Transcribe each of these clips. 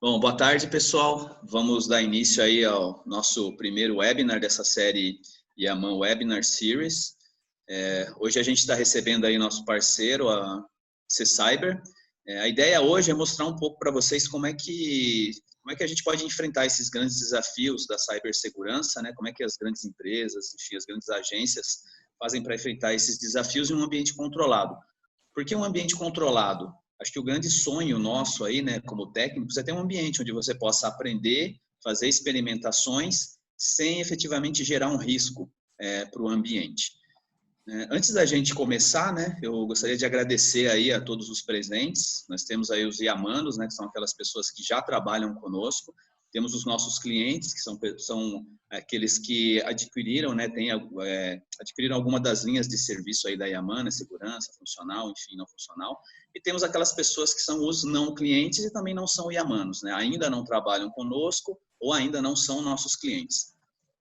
Bom, boa tarde, pessoal. Vamos dar início aí ao nosso primeiro webinar dessa série Yaman Webinar Series. Hoje a gente está recebendo aí nosso parceiro, a C-Cyber. A ideia hoje é mostrar um pouco para vocês como é que a gente pode enfrentar esses grandes desafios da cibersegurança, né? Como é que as grandes empresas, enfim, as grandes agências fazem para enfrentar esses desafios em um ambiente controlado. Por que um ambiente controlado? Acho que o grande sonho nosso aí, né, como técnicos, é ter um ambiente onde você possa aprender, fazer experimentações, sem efetivamente gerar um risco para o ambiente. Antes da gente começar, né, eu gostaria de agradecer aí a todos os presentes. Nós temos aí os Yamanos, né, que são aquelas pessoas que já trabalham conosco. Temos os nossos clientes, que são aqueles que adquiriram, né, adquiriram alguma das linhas de serviço aí da Yaman, segurança, funcional, enfim, não funcional. E temos aquelas pessoas que são os não clientes e também não são Yamanos, né, ainda não trabalham conosco ou ainda não são nossos clientes.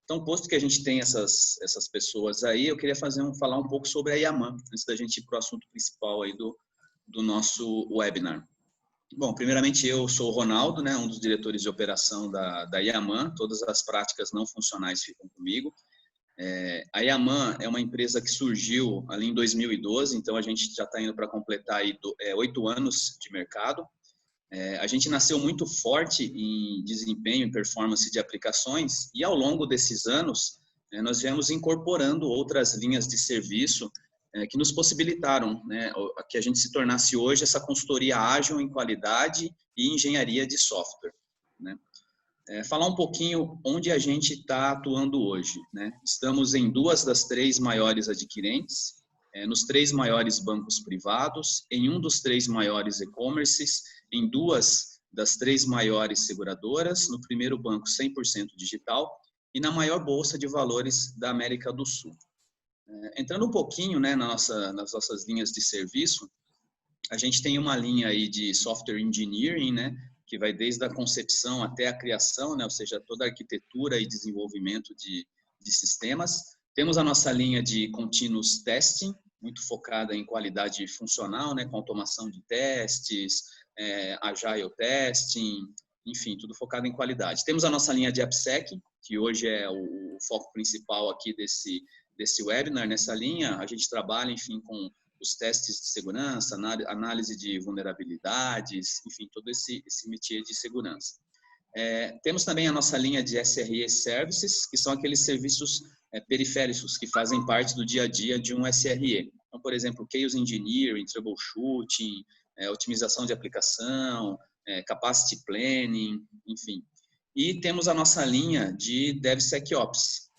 Então, posto que a gente tem essas pessoas aí, eu queria falar um pouco sobre a Yaman, antes da gente ir para o assunto principal aí do nosso webinar. Bom, primeiramente eu sou o Ronaldo, né, um dos diretores de operação da Yaman. Todas as práticas não funcionais ficam comigo. A Yaman é uma empresa que surgiu ali em 2012, então a gente já está indo para completar aí 8 anos de mercado. A gente nasceu muito forte em desempenho e performance de aplicações e ao longo desses anos nós viemos incorporando outras linhas de serviço que nos possibilitaram, né, que a gente se tornasse hoje essa consultoria ágil em qualidade e engenharia de software, né? Falar um pouquinho onde a gente está atuando hoje, né? Estamos em 2 das 3 maiores adquirentes, nos 3 maiores bancos privados, em um dos 3 maiores e-commerces, em 2 das 3 maiores seguradoras, no primeiro banco 100% digital e na maior bolsa de valores da América do Sul. Entrando um pouquinho, né, nas nossas linhas de serviço, a gente tem uma linha aí de software engineering, né, que vai desde a concepção até a criação, né, ou seja, toda a arquitetura e desenvolvimento de sistemas. Temos a nossa linha de continuous testing, muito focada em qualidade funcional, né, com automação de testes, agile testing, enfim, tudo focado em qualidade. Temos a nossa linha de AppSec, que hoje é o foco principal aqui desse webinar. Nessa linha, a gente trabalha, enfim, com os testes de segurança, análise de vulnerabilidades, enfim, todo esse métier de segurança. Temos também a nossa linha de SRE Services, que são aqueles serviços periféricos que fazem parte do dia a dia de um SRE. Então, por exemplo, Chaos Engineering, Troubleshooting, otimização de aplicação, Capacity Planning, enfim. E temos a nossa linha de DevSecOps,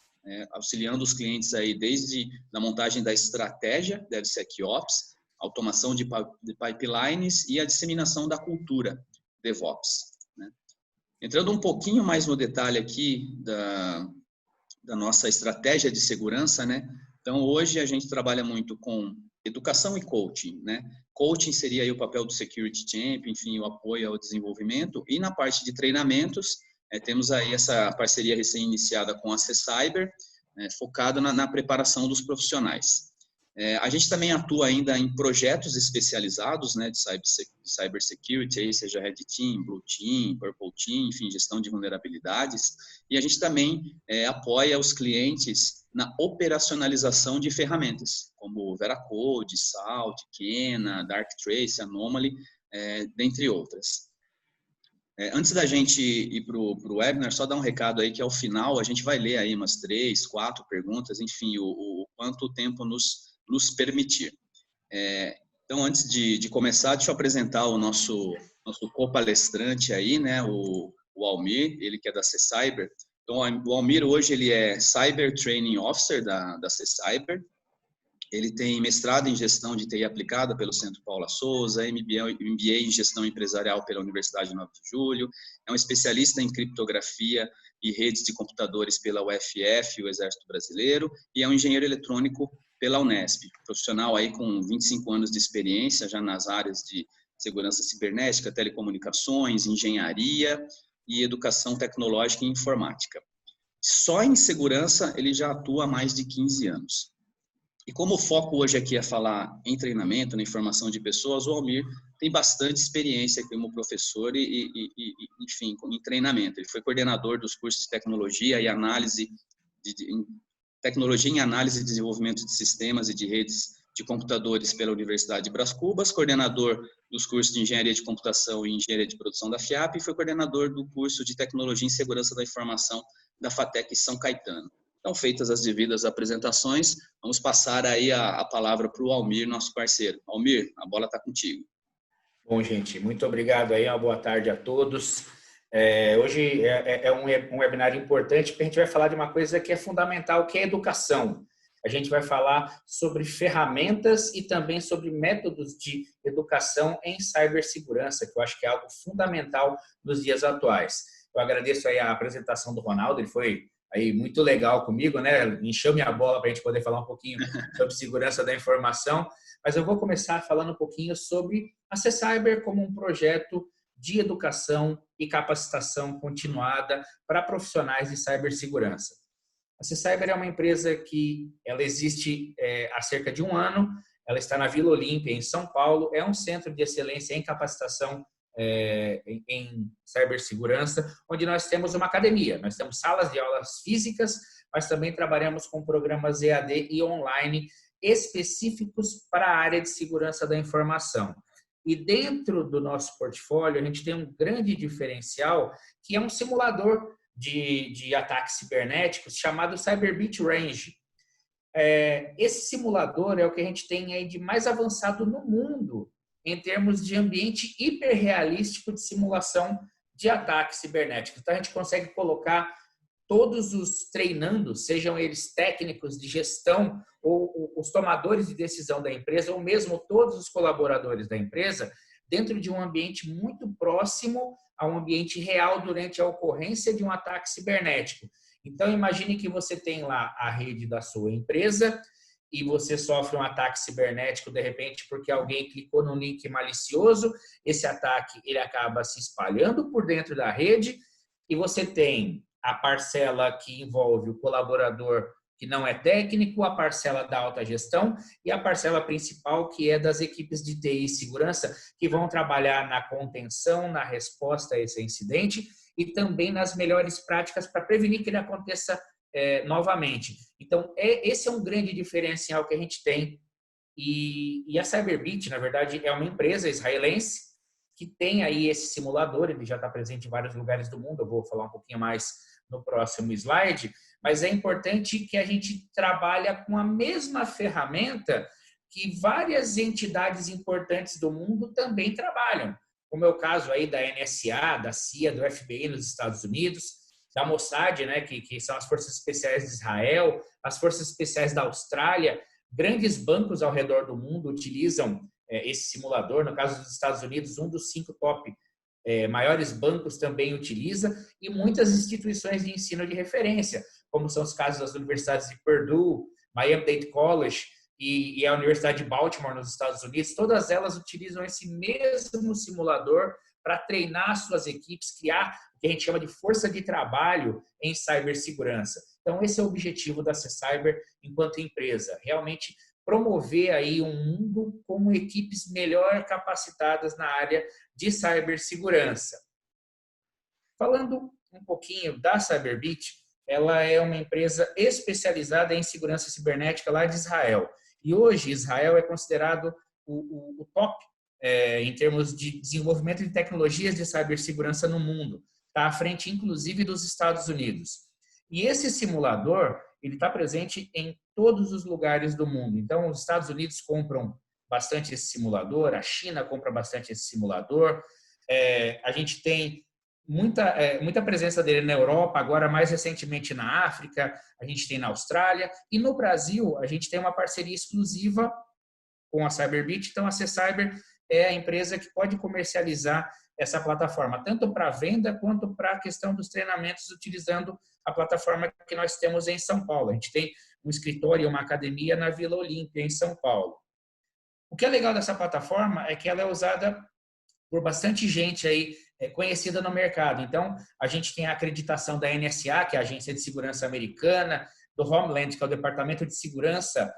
auxiliando os clientes aí desde a montagem da estratégia DevSecOps, automação de pipelines e a disseminação da cultura DevOps, né? Entrando um pouquinho mais no detalhe aqui da nossa estratégia de segurança, né? Então, hoje a gente trabalha muito com educação e coaching, né? Coaching seria aí o papel do Security Champion, enfim, o apoio ao desenvolvimento. E na parte de treinamentos, temos aí essa parceria recém-iniciada com a C-Cyber, focada na preparação dos profissionais. A gente também atua ainda em projetos especializados, né, de cybersecurity, aí seja Red Team, Blue Team, Purple Team, enfim, gestão de vulnerabilidades. E a gente também apoia os clientes na operacionalização de ferramentas, como Veracode, Salt, Kena, Darktrace, Anomaly, dentre outras. Antes da gente ir para o webinar, só dar um recado aí que ao final a gente vai ler aí umas 3, 4 perguntas, enfim, o quanto o tempo nos permitir. Então, antes de começar, deixa eu apresentar o nosso co-palestrante aí, né, o Almir, ele que é da C-Cyber. Então, o Almir hoje ele é Cyber Training Officer da C-Cyber. Ele tem mestrado em gestão de TI aplicada pelo Centro Paula Souza, MBA em gestão empresarial pela Universidade 9 de Julho, é um especialista em criptografia e redes de computadores pela UFF, o Exército Brasileiro, e é um engenheiro eletrônico pela Unesp, profissional aí com 25 anos de experiência já nas áreas de segurança cibernética, telecomunicações, engenharia e educação tecnológica e informática. Só em segurança ele já atua há mais de 15 anos. E como o foco hoje aqui é falar em treinamento, na informação de pessoas, o Almir tem bastante experiência como professor enfim, em treinamento. Ele foi coordenador dos cursos de tecnologia e análise, tecnologia em análise e desenvolvimento de sistemas e de redes de computadores pela Universidade de Brás Cubas, coordenador dos cursos de engenharia de computação e engenharia de produção da FIAP e foi coordenador do curso de tecnologia em segurança da informação da FATEC São Caetano. Então, feitas as devidas apresentações, vamos passar aí a palavra para o Almir, nosso parceiro. Almir, a bola está contigo. Bom, gente, muito obrigado aí, uma boa tarde a todos. Hoje é um webinar importante, porque a gente vai falar de uma coisa que é fundamental, que é a educação. A gente vai falar sobre ferramentas e também sobre métodos de educação em cibersegurança, que eu acho que é algo fundamental nos dias atuais. Eu agradeço aí a apresentação do Ronaldo, ele foi aí muito legal comigo, né? Encheu minha bola para a gente poder falar um pouquinho sobre segurança da informação, mas eu vou começar falando um pouquinho sobre a C-Cyber como um projeto de educação e capacitação continuada para profissionais de cibersegurança. A C-Cyber é uma empresa que ela existe há cerca de um ano, ela está na Vila Olímpia, em São Paulo, é um centro de excelência em capacitação em cibersegurança, onde nós temos uma academia, nós temos salas de aulas físicas, mas também trabalhamos com programas EAD e online específicos para a área de segurança da informação. E dentro do nosso portfólio, a gente tem um grande diferencial, que é um simulador de ataques cibernéticos chamado CyberBit Range. Esse simulador é o que a gente tem aí de mais avançado no mundo em termos de ambiente hiperrealístico de simulação de ataques cibernéticos. Então, a gente consegue colocar todos os treinandos, sejam eles técnicos de gestão ou os tomadores de decisão da empresa, ou mesmo todos os colaboradores da empresa, dentro de um ambiente muito próximo a um ambiente real durante a ocorrência de um ataque cibernético. Então, imagine que você tem lá a rede da sua empresa e você sofre um ataque cibernético, de repente, porque alguém clicou no link malicioso, esse ataque ele acaba se espalhando por dentro da rede e você tem a parcela que envolve o colaborador que não é técnico, a parcela da alta gestão e a parcela principal que é das equipes de TI e segurança que vão trabalhar na contenção, na resposta a esse incidente e também nas melhores práticas para prevenir que ele aconteça novamente. Então, esse é um grande diferencial que a gente tem. E a CyberBit, na verdade, é uma empresa israelense que tem aí esse simulador, ele já está presente em vários lugares do mundo, eu vou falar um pouquinho mais no próximo slide, mas é importante que a gente trabalhe com a mesma ferramenta que várias entidades importantes do mundo também trabalham, como é o caso aí da NSA, da CIA, do FBI nos Estados Unidos, da Mossad, né, que são as Forças Especiais de Israel, as Forças Especiais da Austrália, grandes bancos ao redor do mundo utilizam esse simulador. No caso dos Estados Unidos, um dos 5 top maiores bancos também utiliza, e muitas instituições de ensino de referência, como são os casos das universidades de Purdue, Miami-Dade College e a Universidade de Baltimore nos Estados Unidos, todas elas utilizam esse mesmo simulador para treinar suas equipes, criar o que a gente chama de força de trabalho em cibersegurança. Então, esse é o objetivo da C-Cyber enquanto empresa, realmente promover aí um mundo com equipes melhor capacitadas na área de cibersegurança. Falando um pouquinho da CyberBit, ela é uma empresa especializada em segurança cibernética lá de Israel. E hoje Israel é considerado o top em termos de desenvolvimento de tecnologias de cibersegurança no mundo. Está à frente, inclusive, dos Estados Unidos. E esse simulador, ele está presente em todos os lugares do mundo. Então, os Estados Unidos compram bastante esse simulador, a China compra bastante esse simulador, a gente tem muita presença dele na Europa, agora mais recentemente na África, a gente tem na Austrália, e no Brasil a gente tem uma parceria exclusiva com a CyberBit. Então, a C-Cyber é a empresa que pode comercializar essa plataforma, tanto para venda quanto para a questão dos treinamentos, utilizando a plataforma que nós temos em São Paulo. A gente tem um escritório e uma academia na Vila Olímpia, em São Paulo. O que é legal dessa plataforma é que ela é usada por bastante gente aí conhecida no mercado. Então, a gente tem a acreditação da NSA, que é a Agência de Segurança Americana, do Homeland, que é o Departamento de Segurança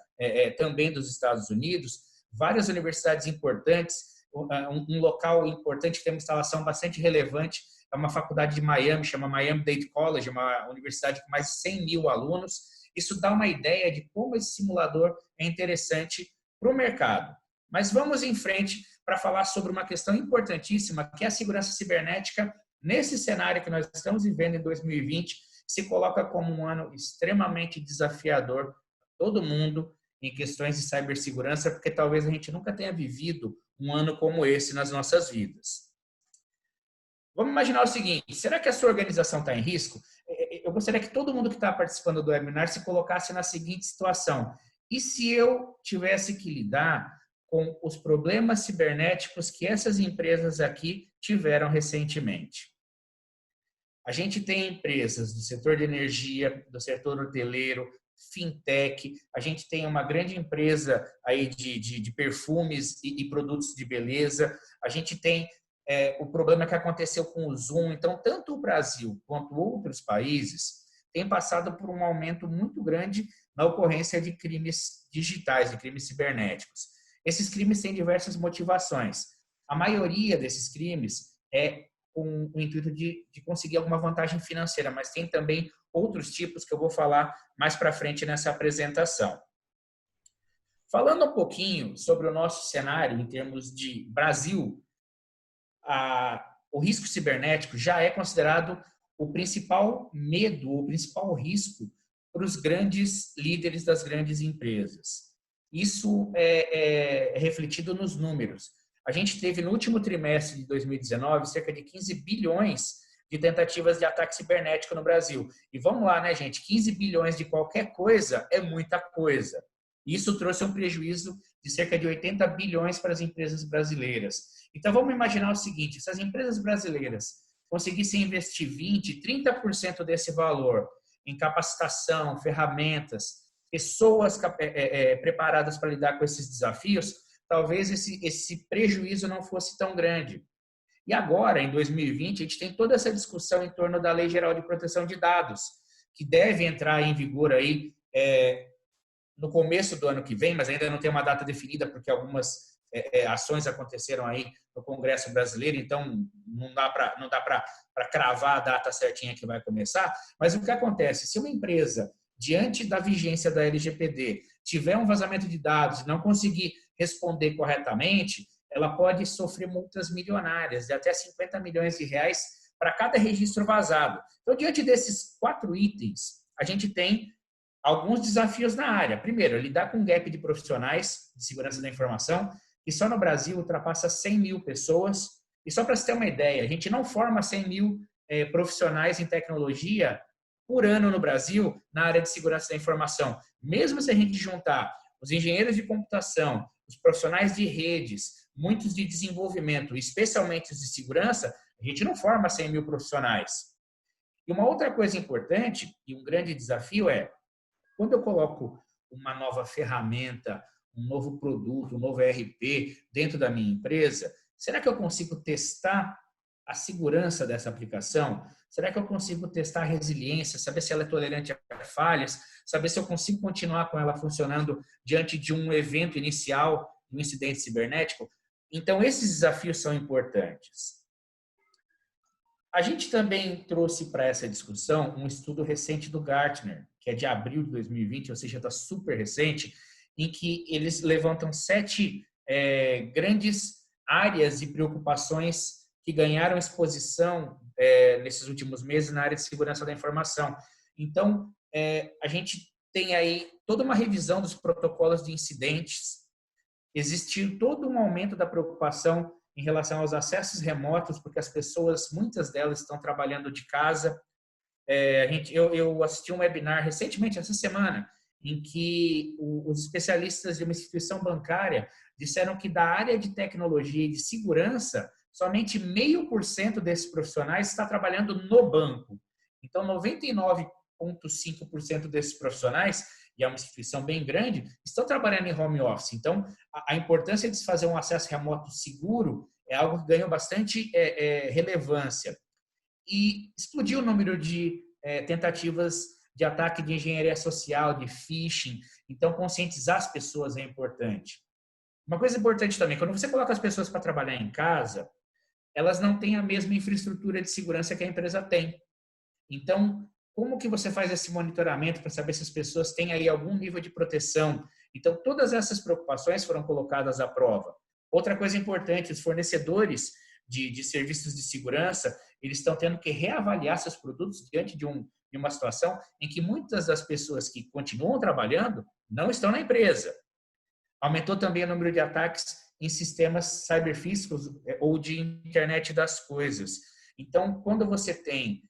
também dos Estados Unidos, várias universidades importantes, um local importante que tem uma instalação bastante relevante, é uma faculdade de Miami, chama Miami-Dade College, uma universidade com mais de 100 mil alunos. Isso dá uma ideia de como esse simulador é interessante para o mercado. Mas vamos em frente para falar sobre uma questão importantíssima, que é a segurança cibernética. Nesse cenário que nós estamos vivendo em 2020, se coloca como um ano extremamente desafiador para todo mundo em questões de cibersegurança, porque talvez a gente nunca tenha vivido um ano como esse nas nossas vidas. Vamos imaginar o seguinte, será que a sua organização está em risco? Eu gostaria que todo mundo que está participando do webinar se colocasse na seguinte situação. E se eu tivesse que lidar com os problemas cibernéticos que essas empresas aqui tiveram recentemente? A gente tem empresas do setor de energia, do setor hoteleiro, fintech, a gente tem uma grande empresa aí de perfumes e produtos de beleza, a gente tem o problema que aconteceu com o Zoom. Então, tanto o Brasil quanto outros países têm passado por um aumento muito grande na ocorrência de crimes digitais, de crimes cibernéticos. Esses crimes têm diversas motivações. A maioria desses crimes é com o intuito de conseguir alguma vantagem financeira, mas tem também outros tipos que eu vou falar mais para frente nessa apresentação. Falando um pouquinho sobre o nosso cenário em termos de Brasil, o risco cibernético já é considerado o principal medo, o principal risco para os grandes líderes das grandes empresas. Isso é refletido nos números. A gente teve no último trimestre de 2019 cerca de 15 bilhões de tentativas de ataque cibernético no Brasil. E vamos lá, né, gente? 15 bilhões de qualquer coisa é muita coisa. Isso trouxe um prejuízo de cerca de 80 bilhões para as empresas brasileiras. Então, vamos imaginar o seguinte, se as empresas brasileiras conseguissem investir 20%, 30% desse valor em capacitação, ferramentas, pessoas preparadas para lidar com esses desafios, talvez esse prejuízo não fosse tão grande. E agora, em 2020, a gente tem toda essa discussão em torno da Lei Geral de Proteção de Dados, que deve entrar em vigor aí no começo do ano que vem, mas ainda não tem uma data definida, porque algumas ações aconteceram aí no Congresso brasileiro, então não dá para cravar a data certinha que vai começar. Mas o que acontece? Se uma empresa, diante da vigência da LGPD, tiver um vazamento de dados e não conseguir responder corretamente, ela pode sofrer multas milionárias de até 50 milhões de reais para cada registro vazado. Então, diante desses 4 itens, a gente tem alguns desafios na área. Primeiro, lidar com um gap de profissionais de segurança da informação, que só no Brasil ultrapassa 100 mil pessoas. E só para você ter uma ideia, a gente não forma 100 mil profissionais em tecnologia por ano no Brasil na área de segurança da informação. Mesmo se a gente juntar os engenheiros de computação, os profissionais de redes, muitos de desenvolvimento, especialmente os de segurança, a gente não forma 100 mil profissionais. E uma outra coisa importante e um grande desafio é, quando eu coloco uma nova ferramenta, um novo produto, um novo ERP dentro da minha empresa, será que eu consigo testar a segurança dessa aplicação? Será que eu consigo testar a resiliência, saber se ela é tolerante a falhas, saber se eu consigo continuar com ela funcionando diante de um evento inicial, um incidente cibernético? Então, esses desafios são importantes. A gente também trouxe para essa discussão um estudo recente do Gartner, que é de abril de 2020, ou seja, está super recente, em que eles levantam 7 grandes áreas e preocupações que ganharam exposição nesses últimos meses na área de segurança da informação. Então, a gente tem aí toda uma revisão dos protocolos de incidentes, existiu todo um aumento da preocupação em relação aos acessos remotos, porque as pessoas, muitas delas estão trabalhando de casa. Eu assisti um webinar recentemente, essa semana, em que os especialistas de uma instituição bancária disseram que da área de tecnologia e de segurança, somente 0,5% desses profissionais está trabalhando no banco. Então, 99,5% desses profissionais, e é uma instituição bem grande, estão trabalhando em home office. Então, a importância de se fazer um acesso remoto seguro é algo que ganhou bastante relevância. E explodiu o número de tentativas de ataque de engenharia social, de phishing. Então, conscientizar as pessoas é importante. Uma coisa importante também, quando você coloca as pessoas para trabalhar em casa, elas não têm a mesma infraestrutura de segurança que a empresa tem. Então, como que você faz esse monitoramento para saber se as pessoas têm aí algum nível de proteção? Então, todas essas preocupações foram colocadas à prova. Outra coisa importante, os fornecedores de serviços de segurança, eles estão tendo que reavaliar seus produtos diante de uma situação em que muitas das pessoas que continuam trabalhando não estão na empresa. Aumentou também o número de ataques em sistemas cyberfísicos ou de internet das coisas. Então, quando você tem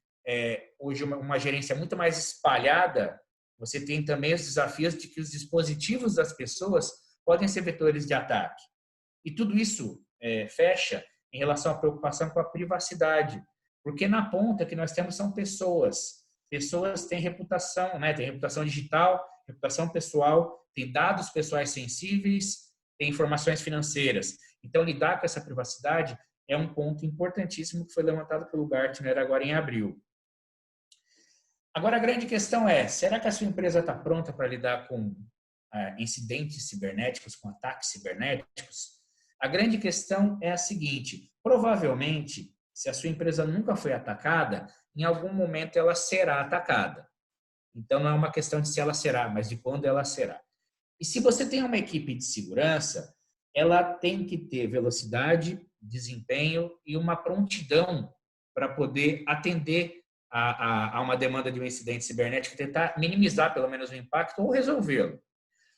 hoje uma gerência muito mais espalhada, você tem também os desafios de que os dispositivos das pessoas podem ser vetores de ataque. E tudo isso fecha em relação à preocupação com a privacidade, porque na ponta que nós temos são pessoas. Pessoas têm reputação, né? Tem reputação digital, reputação pessoal, tem dados pessoais sensíveis, tem informações financeiras. Então, lidar com essa privacidade é um ponto importantíssimo que foi levantado pelo Gartner agora em abril. Agora, a grande questão é, será que a sua empresa está pronta para lidar com incidentes cibernéticos, com ataques cibernéticos? A grande questão é a seguinte, provavelmente, se a sua empresa nunca foi atacada, em algum momento ela será atacada. Então, não é uma questão de se ela será, mas de quando ela será. E se você tem uma equipe de segurança, ela tem que ter velocidade, desempenho e uma prontidão para poder atender a uma demanda de um incidente cibernético, tentar minimizar pelo menos o impacto ou resolvê-lo.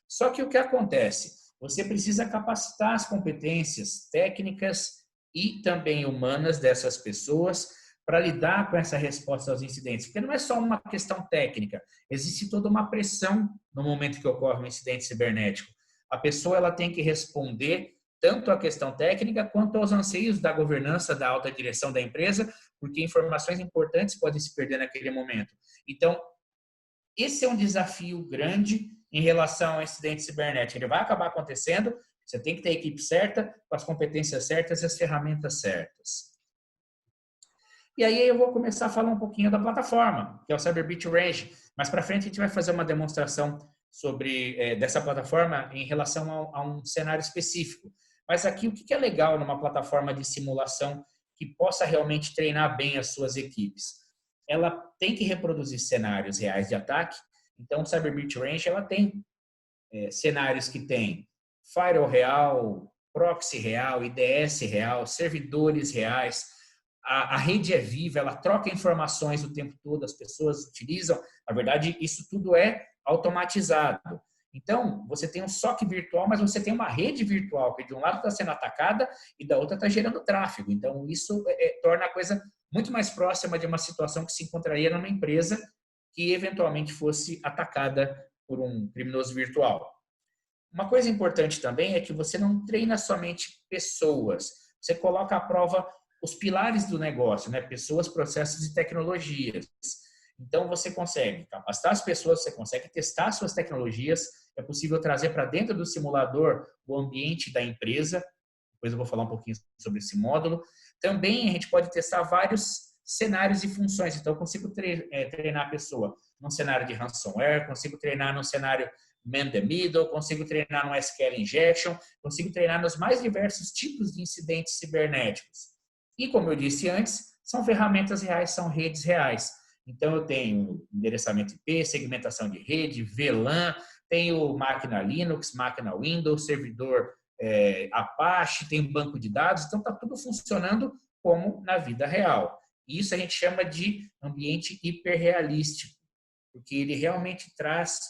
Só que o que acontece? Você precisa capacitar as competências técnicas e também humanas dessas pessoas para lidar com essa resposta aos incidentes. Porque não é só uma questão técnica, existe toda uma pressão no momento que ocorre um incidente cibernético. A pessoa ela tem que responder tanto à questão técnica quanto aos anseios da governança, da alta direção da empresa, porque informações importantes podem se perder naquele momento. Então, esse é um desafio grande em relação ao incidente cibernético. Ele vai acabar acontecendo, você tem que ter a equipe certa, com as competências certas e as ferramentas certas. E aí eu vou começar a falar um pouquinho da plataforma, que é o Cyberbit Range. Mais para frente a gente vai fazer uma demonstração sobre dessa plataforma em relação a um cenário específico. Mas aqui o que é legal numa plataforma de simulação que possa realmente treinar bem as suas equipes? Ela tem que reproduzir cenários reais de ataque. Então, o Cyberbit Range ela tem cenários que tem firewall real, proxy real, IDS real, servidores reais. A rede é viva, ela troca informações o tempo todo, as pessoas utilizam. Na verdade, isso tudo é automatizado. Então, você tem um SOC virtual, mas você tem uma rede virtual que de um lado está sendo atacada e da outra está gerando tráfego. Então, isso torna a coisa muito mais próxima de uma situação que se encontraria numa empresa que eventualmente fosse atacada por um criminoso virtual. Uma coisa importante também é que você não treina somente pessoas, você coloca à prova os pilares do negócio, né? Pessoas, processos e tecnologias. Então, você consegue capacitar as pessoas, você consegue testar suas tecnologias, é possível trazer para dentro do simulador o ambiente da empresa, depois eu vou falar um pouquinho sobre esse módulo. Também a gente pode testar vários cenários e funções, então eu consigo treinar a pessoa num cenário de ransomware, consigo treinar num cenário man the middle, consigo treinar no SQL injection, consigo treinar nos mais diversos tipos de incidentes cibernéticos. E como eu disse antes, são ferramentas reais, são redes reais. Então, eu tenho endereçamento IP, segmentação de rede, VLAN, tenho máquina Linux, máquina Windows, servidor Apache, tenho banco de dados, então está tudo funcionando como na vida real. E isso a gente chama de ambiente hiperrealístico, porque ele realmente traz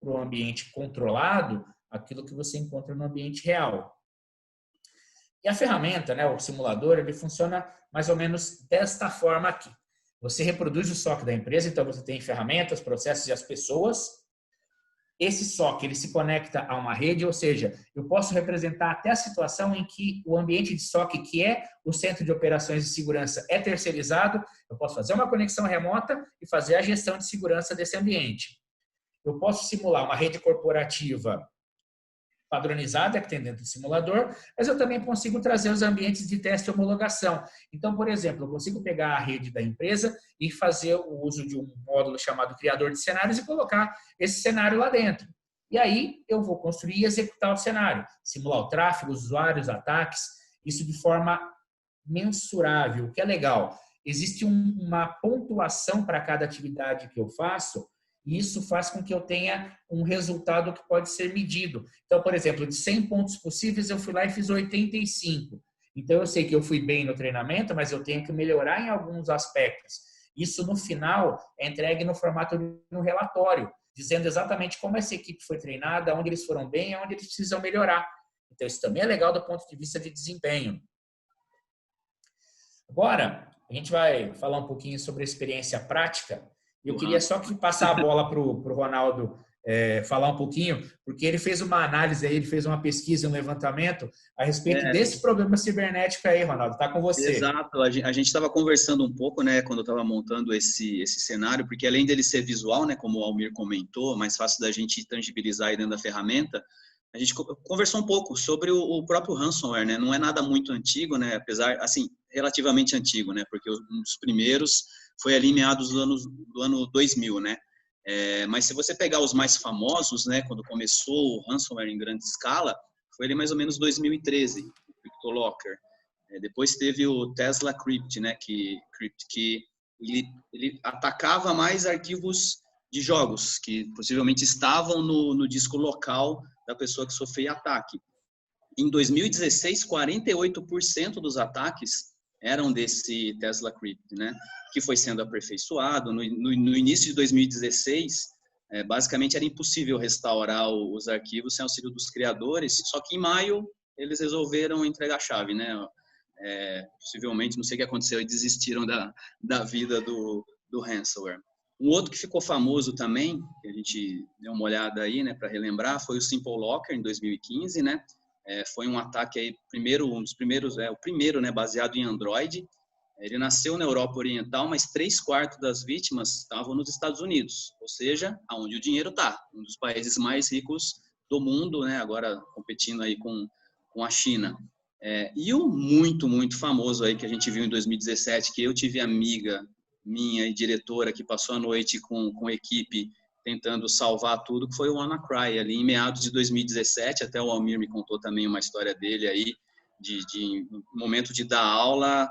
para o ambiente controlado aquilo que você encontra no ambiente real. E a ferramenta, né, o simulador, ele funciona mais ou menos desta forma aqui. Você reproduz o SOC da empresa, então você tem ferramentas, processos e as pessoas. Esse SOC ele se conecta a uma rede, ou seja, eu posso representar até a situação em que o ambiente de SOC, que é o centro de operações de segurança, é terceirizado. Eu posso fazer uma conexão remota e fazer a gestão de segurança desse ambiente. Eu posso simular uma rede corporativa padronizada que tem dentro do simulador, mas eu também consigo trazer os ambientes de teste e homologação. Então, por exemplo, eu consigo pegar a rede da empresa e fazer o uso de um módulo chamado criador de cenários e colocar esse cenário lá dentro. E aí eu vou construir e executar o cenário, simular o tráfego, os usuários, ataques, isso de forma mensurável, o que é legal. Existe uma pontuação para cada atividade que eu faço, e isso faz com que eu tenha um resultado que pode ser medido. Então, por exemplo, de 100 pontos possíveis, eu fui lá e fiz 85. Então, eu sei que eu fui bem no treinamento, mas eu tenho que melhorar em alguns aspectos. Isso, no final, é entregue no formato de um relatório, dizendo exatamente como essa equipe foi treinada, onde eles foram bem e onde eles precisam melhorar. Então, isso também é legal do ponto de vista de desempenho. Agora, a gente vai falar um pouquinho sobre a experiência prática. Eu queria só passar a bola para o Ronaldo falar um pouquinho, porque ele fez uma análise aí, ele fez uma pesquisa, um levantamento a respeito desse problema cibernético aí, Ronaldo. Está com você. Exato. A gente estava conversando um pouco, né, quando eu estava montando esse cenário, porque além dele ser visual, né, como o Almir comentou, mais fácil da gente tangibilizar aí dentro da ferramenta, a gente conversou um pouco sobre o próprio ransomware, né? Não é nada muito antigo, né? Apesar, assim, relativamente antigo, né? Porque um dos primeiros foi ali meados do ano 2000, né? Mas se você pegar os mais famosos, né? Quando começou o ransomware em grande escala, foi ali mais ou menos 2013, o CryptoLocker. Depois teve o Tesla Crypt, né? Que ele atacava mais arquivos de jogos que possivelmente estavam no disco local da pessoa que sofria ataque. Em 2016, 48% dos ataques eram desse Tesla Crypt, né? Que foi sendo aperfeiçoado. No início de 2016, basicamente era impossível restaurar os arquivos sem auxílio dos criadores, só que em maio eles resolveram entregar a chave, né? Possivelmente, não sei o que aconteceu, e desistiram da vida do ransomware. Um outro que ficou famoso também, que a gente deu uma olhada aí, né, para relembrar, foi o Simple Locker, em 2015, né? Foi um ataque aí, o primeiro, né, baseado em Android. Ele nasceu na Europa Oriental, mas 3/4 das vítimas estavam nos Estados Unidos, ou seja, aonde o dinheiro está, um dos países mais ricos do mundo, né, agora competindo aí com a China. E um muito, muito famoso aí que a gente viu em 2017, que eu tive amiga minha e diretora que passou a noite com a equipe tentando salvar tudo, que foi o WannaCry, ali em meados de 2017, até o Almir me contou também uma história dele aí, de momento de dar aula,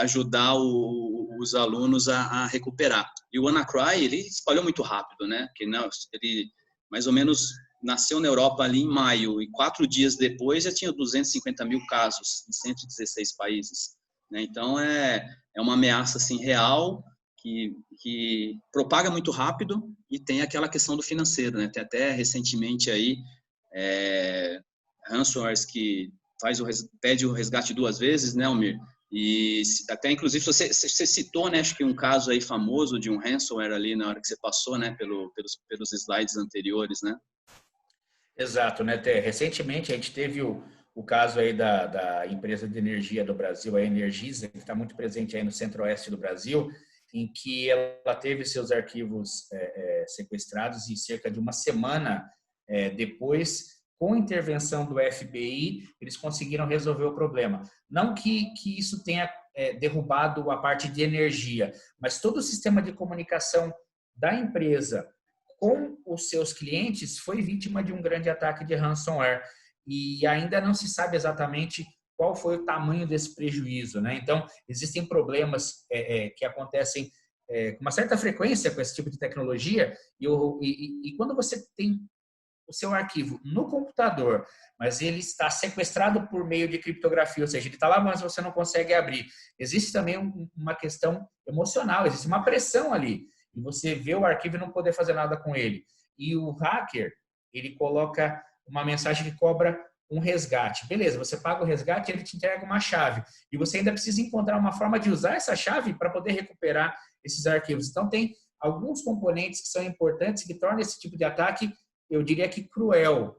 ajudar os alunos a recuperar. E o WannaCry, ele espalhou muito rápido, né? Porque não, ele mais ou menos nasceu na Europa ali em maio, e 4 dias depois já tinha 250 mil casos em 116 países. Né? Então, é uma ameaça assim, real, que propaga muito rápido e tem aquela questão do financeiro, né? Tem até recentemente aí ransomwares que pede o resgate 2 vezes, né, Almir? E até, inclusive, você citou, né, acho que um caso aí famoso de um ransomware ali na hora que você passou, né, pelos slides anteriores, né? Exato, né, Té? Recentemente a gente teve o caso aí da empresa de energia do Brasil, a Energisa, que está muito presente aí no centro-oeste do Brasil, em que ela teve seus arquivos sequestrados e cerca de uma semana depois, com intervenção do FBI, eles conseguiram resolver o problema. Não que isso tenha derrubado a parte de energia, mas todo o sistema de comunicação da empresa com os seus clientes foi vítima de um grande ataque de ransomware. E ainda não se sabe exatamente qual foi o tamanho desse prejuízo, né? Então, existem problemas que acontecem com uma certa frequência com esse tipo de tecnologia e quando você tem o seu arquivo no computador, mas ele está sequestrado por meio de criptografia, ou seja, ele está lá, mas você não consegue abrir. Existe também uma questão emocional, existe uma pressão ali, e você vê o arquivo e não poder fazer nada com ele. E o hacker, ele coloca uma mensagem que cobra um resgate. Beleza, você paga o resgate e ele te entrega uma chave. E você ainda precisa encontrar uma forma de usar essa chave para poder recuperar esses arquivos. Então, tem alguns componentes que são importantes que tornam esse tipo de ataque, eu diria que cruel.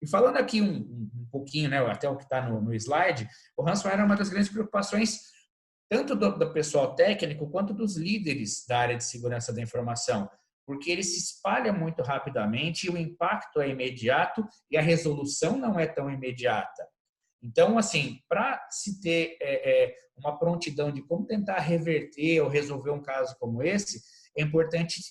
E falando aqui um pouquinho, né, até o que está no slide, o ransomware é uma das grandes preocupações tanto do pessoal técnico quanto dos líderes da área de segurança da informação. porque ele se espalha muito rapidamente e o impacto é imediato e a resolução não é tão imediata. Então, assim, para se ter uma prontidão de como tentar reverter ou resolver um caso como esse, é importante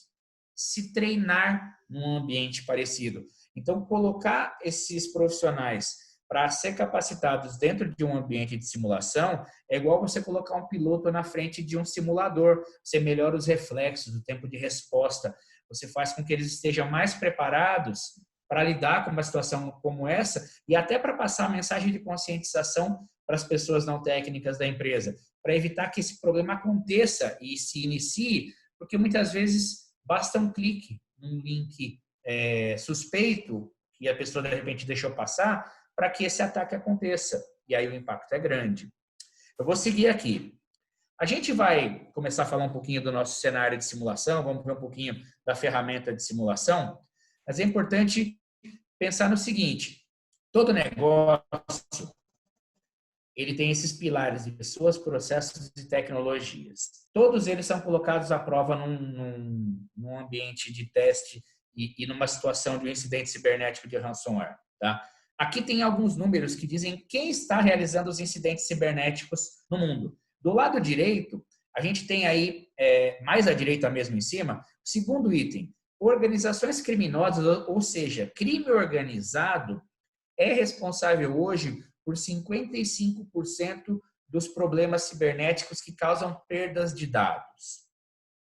se treinar num ambiente parecido. Então, colocar esses profissionais para ser capacitados dentro de um ambiente de simulação é igual você colocar um piloto na frente de um simulador. Você melhora os reflexos, o tempo de resposta. Você faz com que eles estejam mais preparados para lidar com uma situação como essa e até para passar a mensagem de conscientização para as pessoas não técnicas da empresa, para evitar que esse problema aconteça e se inicie, porque muitas vezes basta um clique num link suspeito que a pessoa de repente deixou passar para que esse ataque aconteça. E aí o impacto é grande. Eu vou seguir aqui. A gente vai começar a falar um pouquinho do nosso cenário de simulação, vamos ver um pouquinho da ferramenta de simulação, mas é importante pensar no seguinte: todo negócio ele tem esses pilares de pessoas, processos e tecnologias. Todos eles são colocados à prova num ambiente de teste e numa situação de um incidente cibernético de ransomware. Tá? Aqui tem alguns números que dizem quem está realizando os incidentes cibernéticos no mundo. Do lado direito, a gente tem aí, mais à direita mesmo em cima, o segundo item. Organizações criminosas, ou seja, crime organizado, é responsável hoje por 55% dos problemas cibernéticos que causam perdas de dados.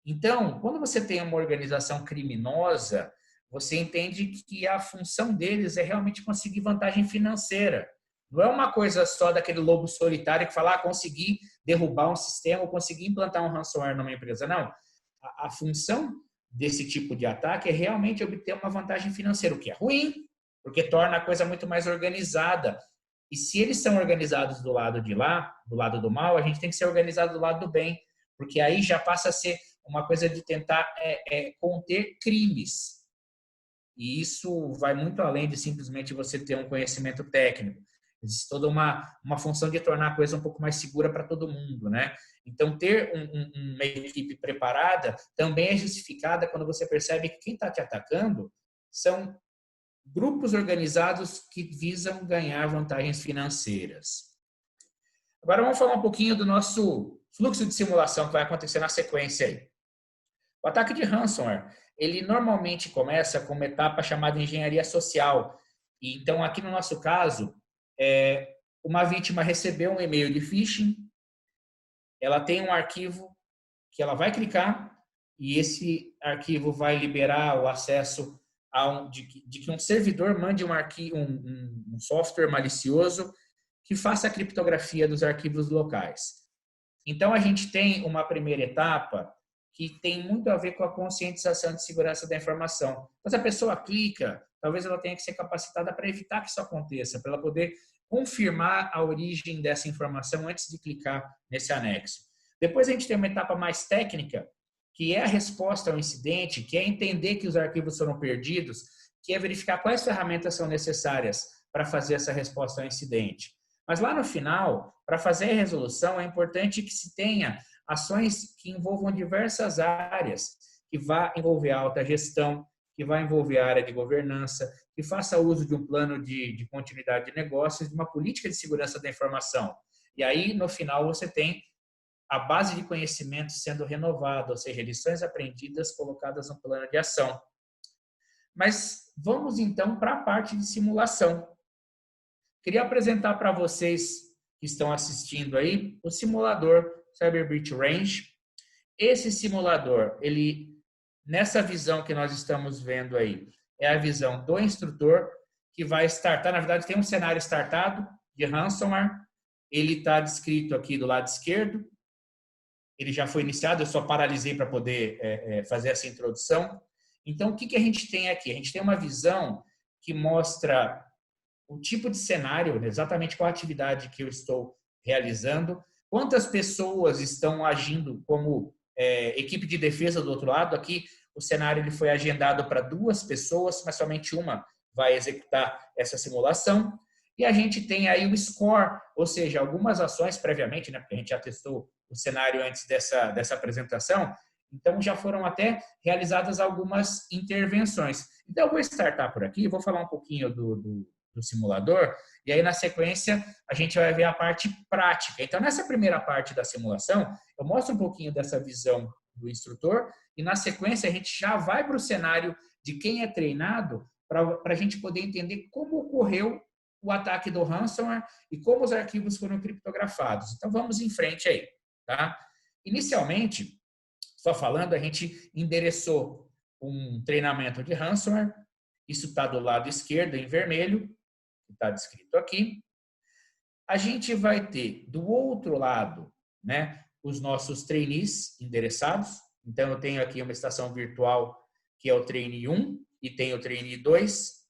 Então, quando você tem uma organização criminosa, você entende que a função deles é realmente conseguir vantagem financeira. Não é uma coisa só daquele lobo solitário que fala, consegui derrubar um sistema ou consegui implantar um ransomware numa empresa. Não. A função desse tipo de ataque é realmente obter uma vantagem financeira, o que é ruim, porque torna a coisa muito mais organizada. E se eles são organizados do lado de lá, do lado do mal, a gente tem que ser organizado do lado do bem, porque aí já passa a ser uma coisa de tentar conter crimes. E isso vai muito além de simplesmente você ter um conhecimento técnico. Existe toda uma função de tornar a coisa um pouco mais segura para todo mundo, né? Então, ter uma equipe preparada também é justificada quando você percebe que quem está te atacando são grupos organizados que visam ganhar vantagens financeiras. Agora vamos falar um pouquinho do nosso fluxo de simulação que vai acontecer na sequência aí. O ataque de ransomware, ele normalmente começa com uma etapa chamada engenharia social. E, então, aqui no nosso caso, uma vítima recebeu um e-mail de phishing, ela tem um arquivo que ela vai clicar e esse arquivo vai liberar o acesso de que um servidor mande um software malicioso que faça a criptografia dos arquivos locais. Então, a gente tem uma primeira etapa que tem muito a ver com a conscientização de segurança da informação. Mas a pessoa clica, talvez ela tenha que ser capacitada para evitar que isso aconteça, para ela poder confirmar a origem dessa informação antes de clicar nesse anexo. Depois a gente tem uma etapa mais técnica, que é a resposta ao incidente, que é entender que os arquivos foram perdidos, que é verificar quais ferramentas são necessárias para fazer essa resposta ao incidente. Mas lá no final, para fazer a resolução, é importante que se tenha ações que envolvam diversas áreas, que vá envolver a alta gestão, que vai envolver a área de governança, que faça uso de um plano de continuidade de negócios, de uma política de segurança da informação. E aí, no final, você tem a base de conhecimento sendo renovada, ou seja, lições aprendidas colocadas no plano de ação. Mas vamos então para a parte de simulação. Queria apresentar para vocês que estão assistindo aí o simulador Cyber Breach Range. Esse simulador, nessa visão que nós estamos vendo aí, é a visão do instrutor que vai startar, na verdade tem um cenário startado de ransomware, ele está descrito aqui do lado esquerdo, ele já foi iniciado, eu só paralisei para poder fazer essa introdução. Então, o que a gente tem aqui? A gente tem uma visão que mostra o tipo de cenário, exatamente qual a atividade que eu estou realizando, quantas pessoas estão agindo como equipe de defesa do outro lado. Aqui, o cenário ele foi agendado para 2 pessoas, mas somente uma vai executar essa simulação. E a gente tem aí o score, ou seja, algumas ações previamente, né, porque a gente já testou o cenário antes dessa apresentação, Então, já foram até realizadas algumas intervenções. Então, eu vou startar por aqui, vou falar um pouquinho do simulador, e aí, na sequência, a gente vai ver a parte prática. Então, nessa primeira parte da simulação, eu mostro um pouquinho dessa visão do instrutor, e na sequência, a gente já vai para o cenário de quem é treinado, para a gente poder entender como ocorreu o ataque do ransomware e como os arquivos foram criptografados. Então, vamos em frente aí, tá? Inicialmente, só falando, a gente endereçou um treinamento de ransomware. Isso está do lado esquerdo, em vermelho, que está descrito aqui. A gente vai ter do outro lado, né, os nossos trainees endereçados. Então, eu tenho aqui uma estação virtual que é o trainee 1 e tem o trainee 2.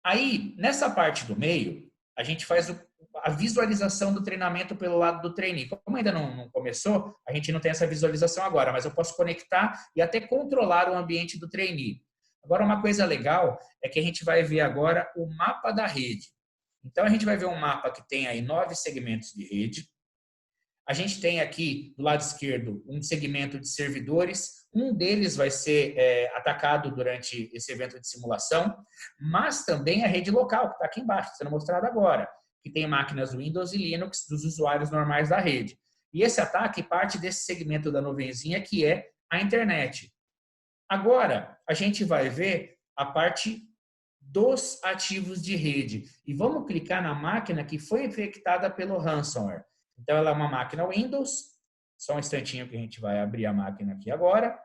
Aí, nessa parte do meio, a gente faz a visualização do treinamento pelo lado do trainee. Como ainda não começou, a gente não tem essa visualização agora, mas eu posso conectar e até controlar o ambiente do trainee. Agora, uma coisa legal é que a gente vai ver agora o mapa da rede. Então, a gente vai ver um mapa que tem aí 9 segmentos de rede. A gente tem aqui, do lado esquerdo, um segmento de servidores. Um deles vai ser atacado durante esse evento de simulação, mas também a rede local, que está aqui embaixo, sendo mostrado agora, que tem máquinas Windows e Linux dos usuários normais da rede. E esse ataque parte desse segmento da nuvenzinha, que é a internet. Agora, a gente vai ver a parte dos ativos de rede. E vamos clicar na máquina que foi infectada pelo ransomware. Então, ela é uma máquina Windows. Só um instantinho que a gente vai abrir a máquina aqui agora.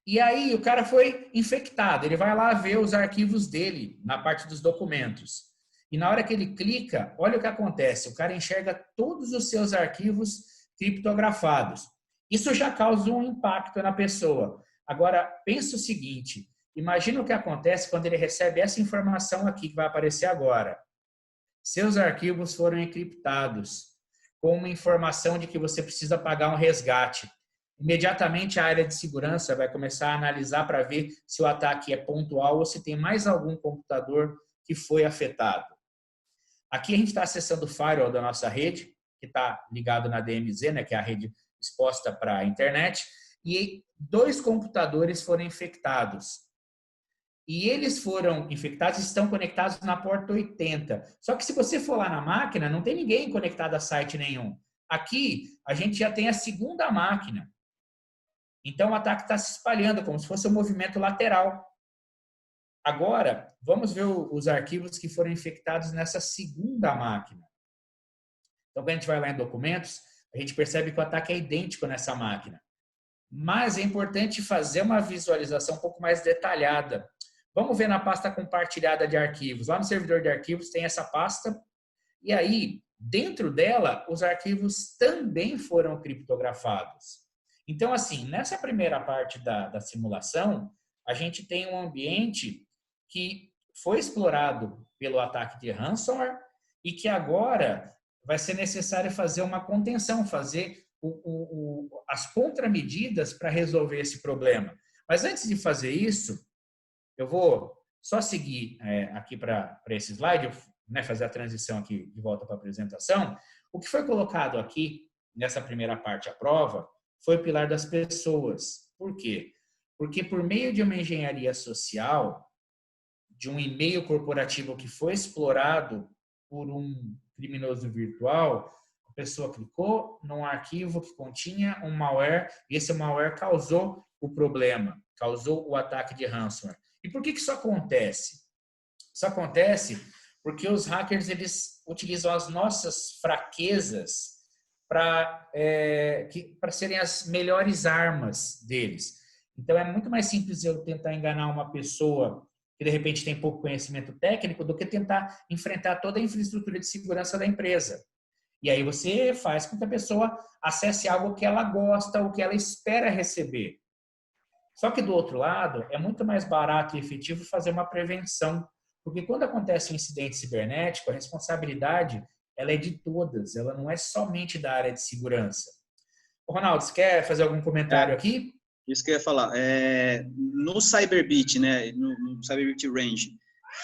E aí, o cara foi infectado. Ele vai lá ver os arquivos dele, na parte dos documentos. E na hora que ele clica, olha o que acontece. O cara enxerga todos os seus arquivos criptografados. Isso já causa um impacto na pessoa. Agora, pensa o seguinte. Imagina o que acontece quando ele recebe essa informação aqui, que vai aparecer agora. Seus arquivos foram encriptados, com uma informação de que você precisa pagar um resgate. Imediatamente a área de segurança vai começar a analisar para ver se o ataque é pontual ou se tem mais algum computador que foi afetado. Aqui a gente está acessando o firewall da nossa rede, que está ligado na DMZ, né, que é a rede exposta para a internet, e 2 computadores foram infectados. E eles foram infectados e estão conectados na porta 80. Só que se você for lá na máquina, não tem ninguém conectado a site nenhum. Aqui, a gente já tem a segunda máquina. Então, o ataque está se espalhando, como se fosse um movimento lateral. Agora, vamos ver os arquivos que foram infectados nessa segunda máquina. Então, quando a gente vai lá em documentos, a gente percebe que o ataque é idêntico nessa máquina. Mas é importante fazer uma visualização um pouco mais detalhada. Vamos ver na pasta compartilhada de arquivos. Lá no servidor de arquivos tem essa pasta. E aí, dentro dela, os arquivos também foram criptografados. Então, assim, nessa primeira parte da simulação, a gente tem um ambiente que foi explorado pelo ataque de ransomware e que agora vai ser necessário fazer uma contenção, fazer as contramedidas para resolver esse problema. Mas antes de fazer isso, eu vou só seguir aqui para esse slide, né, fazer a transição aqui de volta para a apresentação. O que foi colocado aqui nessa primeira parte à prova foi o pilar das pessoas. Por quê? Porque por meio de uma engenharia social, de um e-mail corporativo que foi explorado por um criminoso virtual, a pessoa clicou num arquivo que continha um malware e esse malware causou o problema, causou o ataque de ransomware. E por que isso acontece? Isso acontece porque os hackers eles utilizam as nossas fraquezas para serem as melhores armas deles. Então, é muito mais simples eu tentar enganar uma pessoa que, de repente, tem pouco conhecimento técnico do que tentar enfrentar toda a infraestrutura de segurança da empresa. E aí você faz com que a pessoa acesse algo que ela gosta ou que ela espera receber. Só que, do outro lado, é muito mais barato e efetivo fazer uma prevenção. Porque quando acontece um incidente cibernético, a responsabilidade ela é de todas, ela não é somente da área de segurança. Ronaldo, você quer fazer algum comentário aqui? Isso que eu ia falar. No Cyberbit, né, no Cyberbit Range,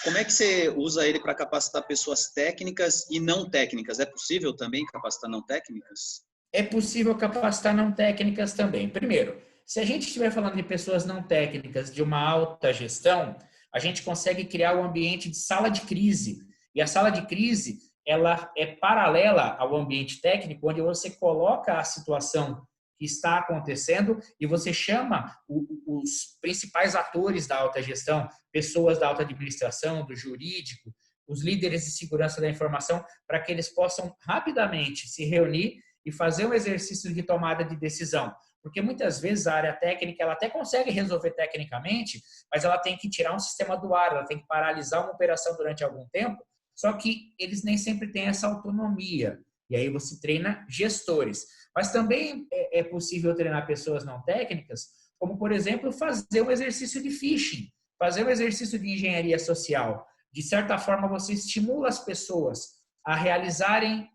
como é que você usa ele para capacitar pessoas técnicas e não técnicas? É possível também capacitar não técnicas? É possível capacitar não técnicas também. Primeiro, se a gente estiver falando de pessoas não técnicas de uma alta gestão, a gente consegue criar um ambiente de sala de crise. E a sala de crise, ela é paralela ao ambiente técnico, onde você coloca a situação que está acontecendo e você chama os principais atores da alta gestão, pessoas da alta administração, do jurídico, os líderes de segurança da informação, para que eles possam rapidamente se reunir e fazer um exercício de tomada de decisão. Porque muitas vezes a área técnica ela até consegue resolver tecnicamente, mas ela tem que tirar um sistema do ar, ela tem que paralisar uma operação durante algum tempo, só que eles nem sempre têm essa autonomia. E aí você treina gestores. Mas também é possível treinar pessoas não técnicas, como, por exemplo, fazer um exercício de phishing, fazer um exercício de engenharia social. De certa forma, você estimula as pessoas a realizarem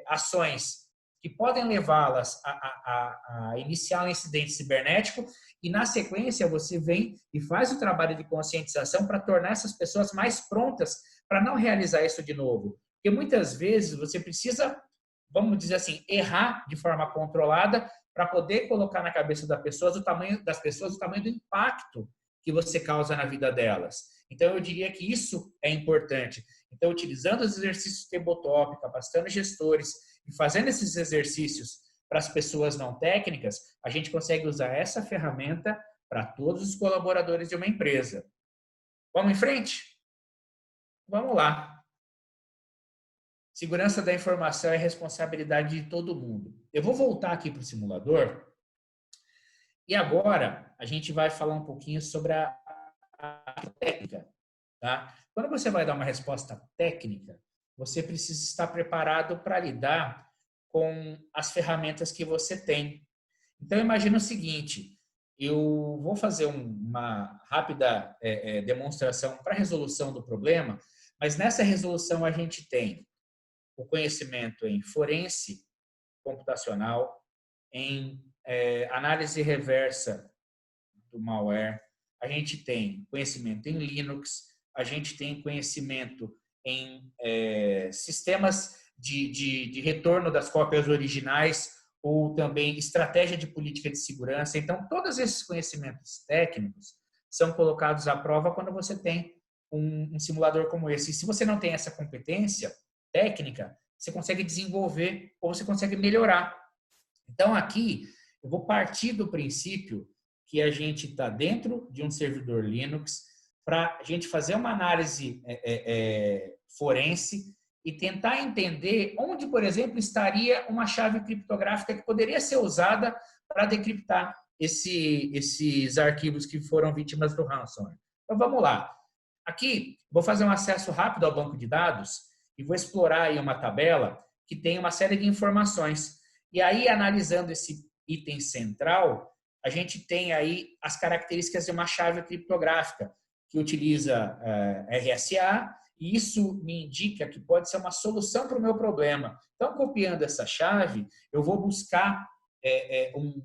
ações que podem levá-las a iniciar um incidente cibernético e, na sequência, você vem e faz o trabalho de conscientização para tornar essas pessoas mais prontas para não realizar isso de novo. Porque muitas vezes você precisa, vamos dizer assim, errar de forma controlada para poder colocar na cabeça das pessoas o tamanho do impacto que você causa na vida delas. Então, eu diria que isso é importante. Então, utilizando os exercícios tabletop, capacitando gestores e fazendo esses exercícios para as pessoas não técnicas, a gente consegue usar essa ferramenta para todos os colaboradores de uma empresa. Vamos em frente? Vamos lá. Segurança da informação é responsabilidade de todo mundo. Eu vou voltar aqui para o simulador e agora a gente vai falar um pouquinho sobre a técnica. Tá? Quando você vai dar uma resposta técnica, você precisa estar preparado para lidar com as ferramentas que você tem. Então, imagina o seguinte, eu vou fazer uma rápida demonstração para a resolução do problema, mas nessa resolução a gente tem o conhecimento em forense computacional, em análise reversa do malware, a gente tem conhecimento em Linux, a gente tem conhecimento em sistemas de retorno das cópias originais ou também estratégia de política de segurança. Então, todos esses conhecimentos técnicos são colocados à prova quando você tem um simulador como esse. E se você não tem essa competência técnica, você consegue desenvolver ou você consegue melhorar. Então, aqui, eu vou partir do princípio que a gente está dentro de um servidor Linux para a gente fazer uma análise forense e tentar entender onde, por exemplo, estaria uma chave criptográfica que poderia ser usada para decriptar esses arquivos que foram vítimas do ransomware. Então, vamos lá. Aqui, vou fazer um acesso rápido ao banco de dados e vou explorar aí uma tabela que tem uma série de informações. E aí, analisando esse item central, a gente tem aí as características de uma chave criptográfica que utiliza RSA, e isso me indica que pode ser uma solução para o meu problema. Então, copiando essa chave, eu vou buscar um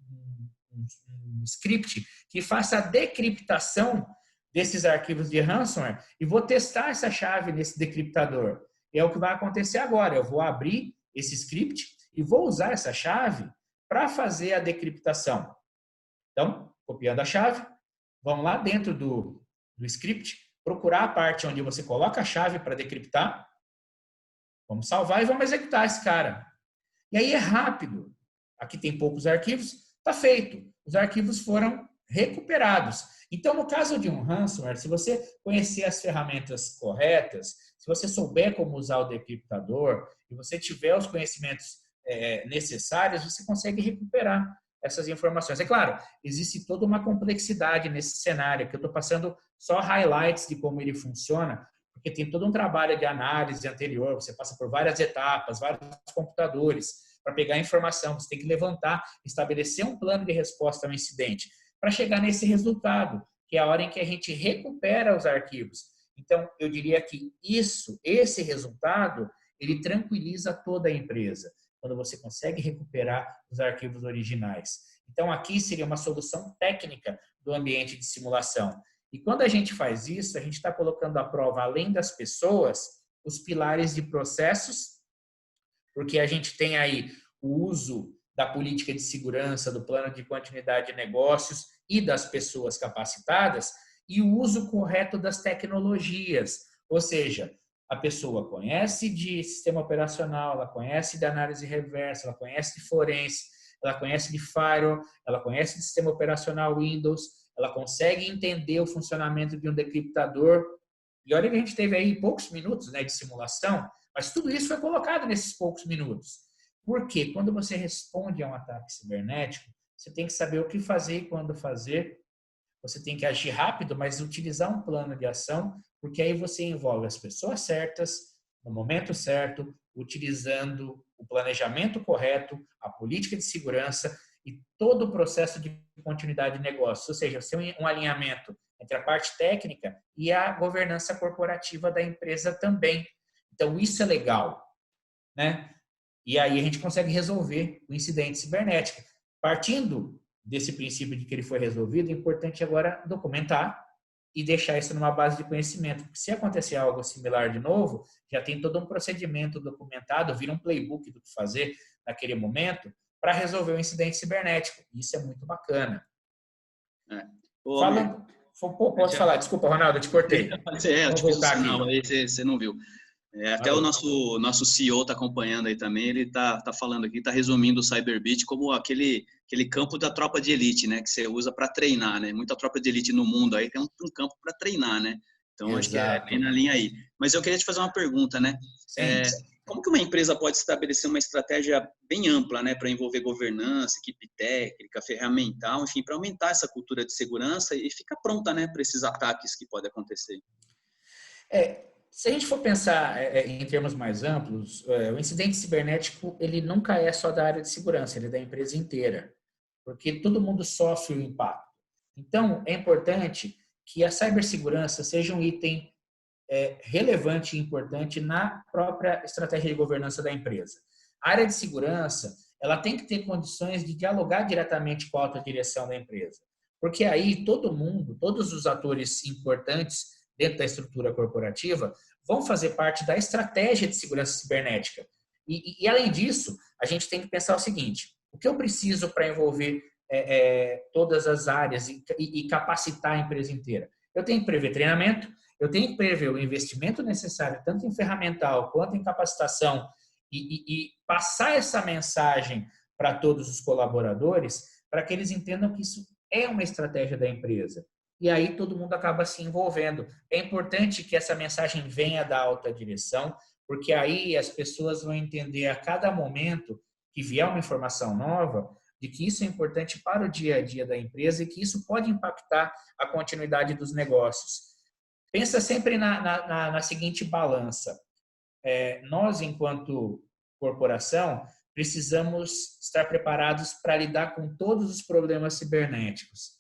script que faça a decriptação desses arquivos de ransomware e vou testar essa chave nesse decriptador. É o que vai acontecer agora. Eu vou abrir esse script e vou usar essa chave para fazer a decriptação. Então, copiando a chave, vamos lá dentro do script, procurar a parte onde você coloca a chave para decriptar. Vamos salvar e vamos executar esse cara. E aí é rápido. Aqui tem poucos arquivos, está feito. Os arquivos foram recuperados. Então, no caso de um ransomware, se você conhecer as ferramentas corretas, se você souber como usar o decriptador e você tiver os conhecimentos necessários, você consegue recuperar essas informações. É claro, existe toda uma complexidade nesse cenário, que eu estou passando só highlights de como ele funciona, porque tem todo um trabalho de análise anterior, você passa por várias etapas, vários computadores, para pegar a informação, você tem que levantar, estabelecer um plano de resposta ao incidente, para chegar nesse resultado, que é a hora em que a gente recupera os arquivos. Então, eu diria que esse resultado, ele tranquiliza toda a empresa, quando você consegue recuperar os arquivos originais. Então, aqui seria uma solução técnica do ambiente de simulação. E quando a gente faz isso, a gente está colocando à prova, além das pessoas, os pilares de processos, porque a gente tem aí o uso da política de segurança, do plano de continuidade de negócios e das pessoas capacitadas, e o uso correto das tecnologias. Ou seja, a pessoa conhece de sistema operacional, ela conhece de análise reversa, ela conhece de forense, ela conhece de firewall, ela conhece de sistema operacional Windows, ela consegue entender o funcionamento de um decriptador. E olha que a gente teve aí poucos minutos, né, de simulação, mas tudo isso foi colocado nesses poucos minutos. Porque quando você responde a um ataque cibernético, você tem que saber o que fazer e quando fazer. Você tem que agir rápido, mas utilizar um plano de ação, porque aí você envolve as pessoas certas, no momento certo, utilizando o planejamento correto, a política de segurança e todo o processo de continuidade de negócio. Ou seja, você tem um alinhamento entre a parte técnica e a governança corporativa da empresa também. Então, isso é legal, né? E aí a gente consegue resolver o incidente cibernético. Partindo desse princípio de que ele foi resolvido, é importante agora documentar e deixar isso numa base de conhecimento. Porque se acontecer algo similar de novo, já tem todo um procedimento documentado, vira um playbook do que fazer naquele momento para resolver o incidente cibernético. Isso é muito bacana. Falando, pode falar, desculpa, Ronaldo, eu te cortei. Eu te fiz o sinal aí, você não viu. Até o nosso CEO está acompanhando aí também, ele está falando aqui, está resumindo o Cyberbit como aquele campo da tropa de elite, né, que você usa para treinar, né? Muita tropa de elite no mundo aí tem um campo para treinar, né? Então, acho que é bem na linha aí. Mas eu queria te fazer uma pergunta, né? Como que uma empresa pode estabelecer uma estratégia bem ampla, né, para envolver governança, equipe técnica, ferramental, enfim, para aumentar essa cultura de segurança e ficar pronta, né, para esses ataques que podem acontecer? Se a gente for pensar em termos mais amplos, o incidente cibernético ele nunca é só da área de segurança, ele é da empresa inteira, porque todo mundo sofre o impacto. Então, é importante que a cibersegurança seja um item relevante e importante na própria estratégia de governança da empresa. A área de segurança ela tem que ter condições de dialogar diretamente com a alta direção da empresa, porque aí todo mundo, todos os atores importantes dentro da estrutura corporativa, vão fazer parte da estratégia de segurança cibernética. E além disso, a gente tem que pensar o seguinte, o que eu preciso para envolver todas as áreas e capacitar a empresa inteira? Eu tenho que prever treinamento, eu tenho que prever o investimento necessário, tanto em ferramental quanto em capacitação, e passar essa mensagem para todos os colaboradores, para que eles entendam que isso é uma estratégia da empresa. E aí todo mundo acaba se envolvendo. É importante que essa mensagem venha da alta direção, porque aí as pessoas vão entender a cada momento que vier uma informação nova, de que isso é importante para o dia a dia da empresa e que isso pode impactar a continuidade dos negócios. Pensa sempre na seguinte balança. Nós, enquanto corporação, precisamos estar preparados para lidar com todos os problemas cibernéticos.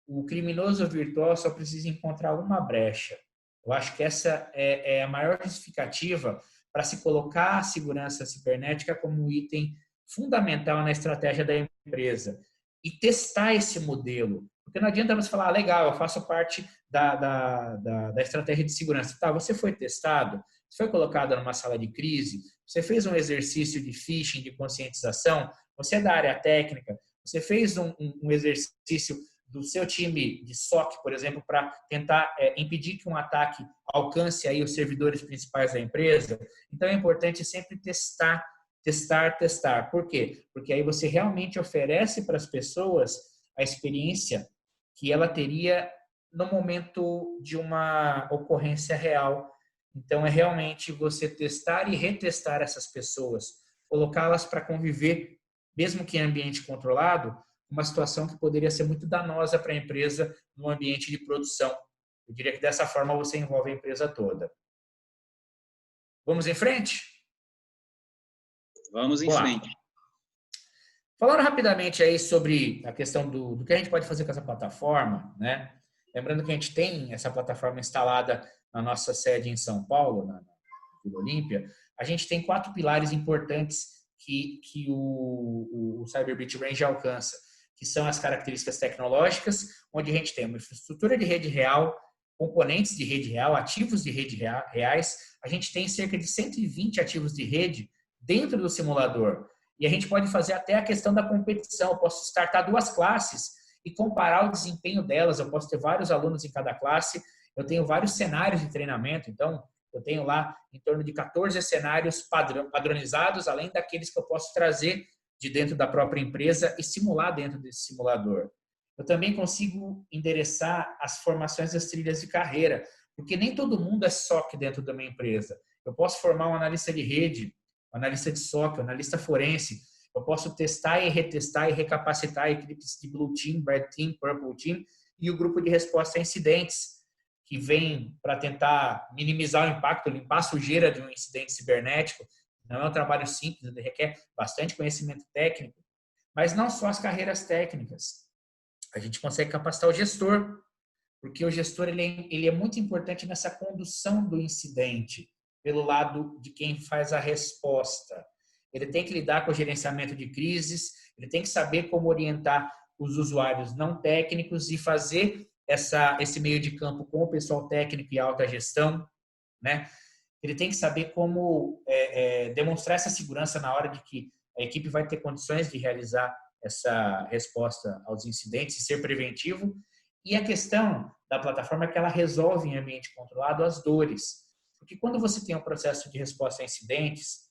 O criminoso virtual só precisa encontrar uma brecha. Eu acho que essa é a maior justificativa para se colocar a segurança cibernética como um item fundamental na estratégia da empresa. E testar esse modelo. Porque não adianta você falar, legal, eu faço parte da estratégia de segurança. Tá, você foi testado, você foi colocado numa sala de crise, você fez um exercício de phishing, de conscientização, você é da área técnica, você fez um exercício do seu time de SOC, por exemplo, para tentar impedir que um ataque alcance aí os servidores principais da empresa. Então, é importante sempre testar. Por quê? Porque aí você realmente oferece para as pessoas a experiência que ela teria no momento de uma ocorrência real. Então, é realmente você testar e retestar essas pessoas, colocá-las para conviver, mesmo que em ambiente controlado, uma situação que poderia ser muito danosa para a empresa no ambiente de produção. Eu diria que dessa forma você envolve a empresa toda. Vamos em frente? Vamos em frente. Falando rapidamente aí sobre a questão do que a gente pode fazer com essa plataforma, né? Lembrando que a gente tem essa plataforma instalada na nossa sede em São Paulo, na Vila Olímpia. A gente tem 4 pilares importantes que o Cyberbit Range alcança, que são as características tecnológicas, onde a gente tem uma infraestrutura de rede real, componentes de rede real, ativos de rede reais. A gente tem cerca de 120 ativos de rede dentro do simulador. E a gente pode fazer até a questão da competição. Eu posso startar 2 classes e comparar o desempenho delas. Eu posso ter vários alunos em cada classe. Eu tenho vários cenários de treinamento. Então, eu tenho lá em torno de 14 cenários padronizados, além daqueles que eu posso trazer de dentro da própria empresa e simular dentro desse simulador. Eu também consigo endereçar as formações das trilhas de carreira, porque nem todo mundo é SOC dentro da minha empresa. Eu posso formar um analista de rede, um analista de SOC, um analista forense. Eu posso testar e retestar e recapacitar equipes de Blue Team, Red Team, Purple Team e o grupo de resposta a incidentes, que vem para tentar minimizar o impacto, limpar a sujeira de um incidente cibernético. Não é um trabalho simples, ele requer bastante conhecimento técnico, mas não só as carreiras técnicas. A gente consegue capacitar o gestor, porque o gestor ele é muito importante nessa condução do incidente, pelo lado de quem faz a resposta. Ele tem que lidar com o gerenciamento de crises, ele tem que saber como orientar os usuários não técnicos e fazer esse meio de campo com o pessoal técnico e alta gestão, né? Ele tem que saber como demonstrar essa segurança na hora de que a equipe vai ter condições de realizar essa resposta aos incidentes e ser preventivo. E a questão da plataforma é que ela resolve em ambiente controlado as dores. Porque quando você tem um processo de resposta a incidentes,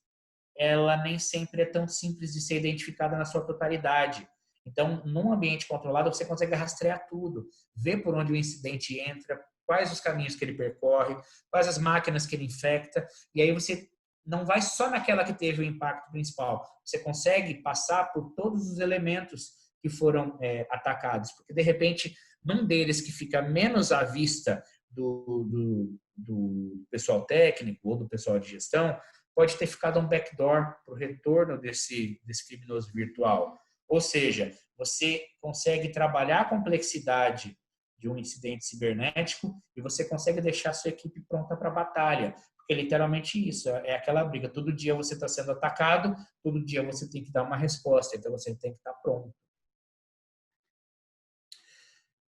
ela nem sempre é tão simples de ser identificada na sua totalidade. Então, num ambiente controlado, você consegue rastrear tudo, ver por onde o incidente entra, quais os caminhos que ele percorre, quais as máquinas que ele infecta, e aí você não vai só naquela que teve o impacto principal, você consegue passar por todos os elementos que foram atacados, porque de repente, num deles que fica menos à vista do pessoal técnico ou do pessoal de gestão, pode ter ficado um backdoor para o retorno desse criminoso virtual. Ou seja, você consegue trabalhar a complexidade de um incidente cibernético e você consegue deixar a sua equipe pronta para a batalha. Porque é literalmente isso, é aquela briga. Todo dia você está sendo atacado, todo dia você tem que dar uma resposta, então você tem que estar pronto.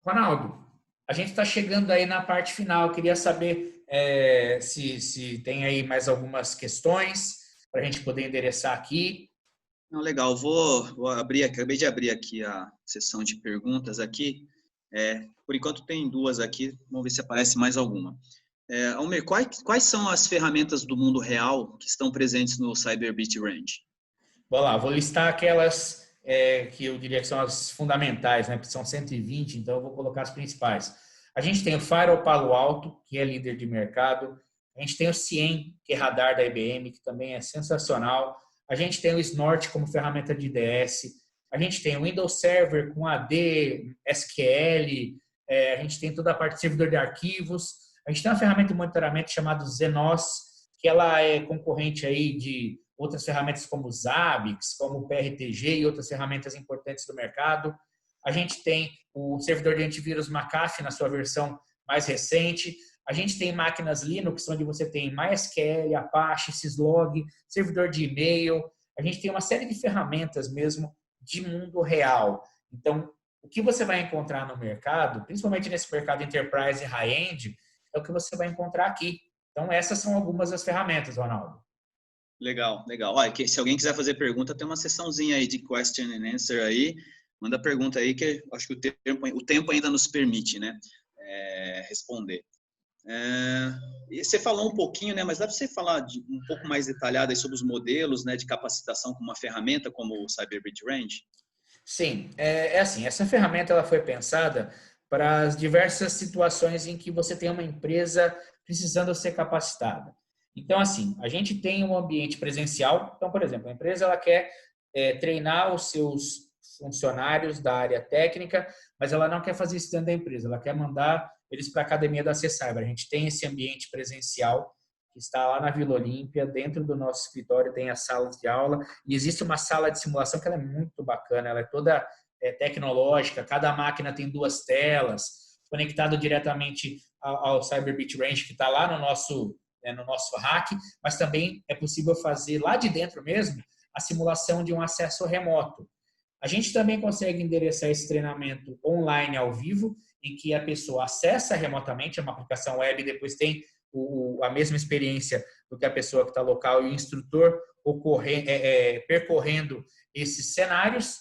Ronaldo, a gente está chegando aí na parte final. Eu queria saber se tem aí mais algumas questões para a gente poder endereçar aqui. Não, legal, vou abrir, acabei de abrir aqui a sessão de perguntas aqui. Por enquanto tem 2 aqui, vamos ver se aparece mais alguma. Almir, quais são as ferramentas do mundo real que estão presentes no Cyberbit Range? Vou lá, vou listar aquelas que eu diria que são as fundamentais, né? Porque são 120, então eu vou colocar as principais. A gente tem o Firewall Palo Alto, que é líder de mercado. A gente tem o CIEM, que é radar da IBM, que também é sensacional. A gente tem o Snort como ferramenta de IDS. A gente tem o Windows Server com AD, SQL. A gente tem toda a parte de servidor de arquivos. A gente tem uma ferramenta de monitoramento chamada Zenos, que ela é concorrente aí de outras ferramentas como o Zabbix, como o PRTG e outras ferramentas importantes do mercado. A gente tem o servidor de antivírus McAfee na sua versão mais recente. A gente tem máquinas Linux, onde você tem MySQL, Apache, Syslog, servidor de e-mail. A gente tem uma série de ferramentas mesmo de mundo real. Então, o que você vai encontrar no mercado, principalmente nesse mercado enterprise e high-end, é o que você vai encontrar aqui. Então, essas são algumas das ferramentas, Ronaldo. Legal, legal. Olha, se alguém quiser fazer pergunta, tem uma sessãozinha aí de question and answer aí. Manda pergunta aí, que acho que o tempo ainda nos permite, né, responder. E você falou um pouquinho, né, mas dá para você falar um pouco mais detalhado aí sobre os modelos, né, de capacitação com uma ferramenta como o Cyberbit Range? Sim, assim, essa ferramenta ela foi pensada para as diversas situações em que você tem uma empresa precisando ser capacitada. Então, assim, a gente tem um ambiente presencial. Então, por exemplo, a empresa ela quer treinar os seus funcionários da área técnica, mas ela não quer fazer isso dentro da empresa, ela quer mandar eles para a academia da C-Cyber. A gente tem esse ambiente presencial que está lá na Vila Olímpia, dentro do nosso escritório tem as salas de aula e existe uma sala de simulação que ela é muito bacana, ela é toda tecnológica, cada máquina tem 2 telas, conectado diretamente ao Cyberbit Range que está lá no nosso hack, mas também é possível fazer lá de dentro mesmo a simulação de um acesso remoto. A gente também consegue endereçar esse treinamento online ao vivo, em que a pessoa acessa remotamente, é uma aplicação web, e depois tem a mesma experiência do que a pessoa que está local e o instrutor percorrendo esses cenários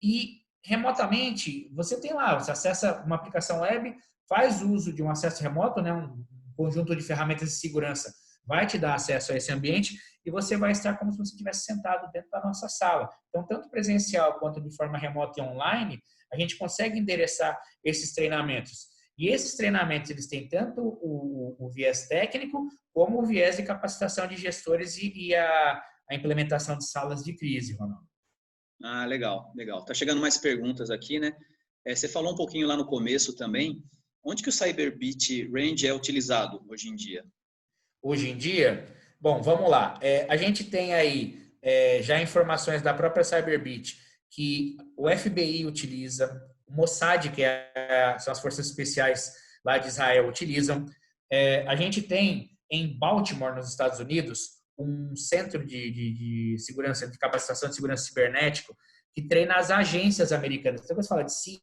e remotamente você tem lá, você acessa uma aplicação web, faz uso de um acesso remoto, né, um conjunto de ferramentas de segurança vai te dar acesso a esse ambiente e você vai estar como se você estivesse sentado dentro da nossa sala. Então, tanto presencial quanto de forma remota e online, a gente consegue endereçar esses treinamentos. E esses treinamentos, eles têm tanto o viés técnico, como o viés de capacitação de gestores e a implementação de salas de crise, Ronaldo. Ah, legal, legal. Tá chegando mais perguntas aqui, né? Você falou um pouquinho lá no começo também. Onde que o Cyberbit Range é utilizado hoje em dia? Hoje em dia, bom, vamos lá. A gente tem aí já informações da própria Cyberbit que o FBI utiliza, o Mossad, que são as forças especiais lá de Israel, utilizam. A gente tem em Baltimore, nos Estados Unidos, um centro de segurança, de capacitação de segurança cibernética, que treina as agências americanas. Então, quando você fala de si,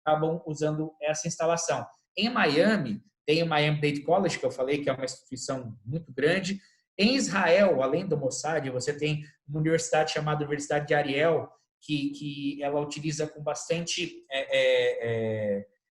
acabam usando essa instalação. Em Miami, tem o Miami-Dade College, que eu falei, que é uma instituição muito grande. Em Israel, além do Mossad, você tem uma universidade chamada Universidade de Ariel, que ela utiliza com bastante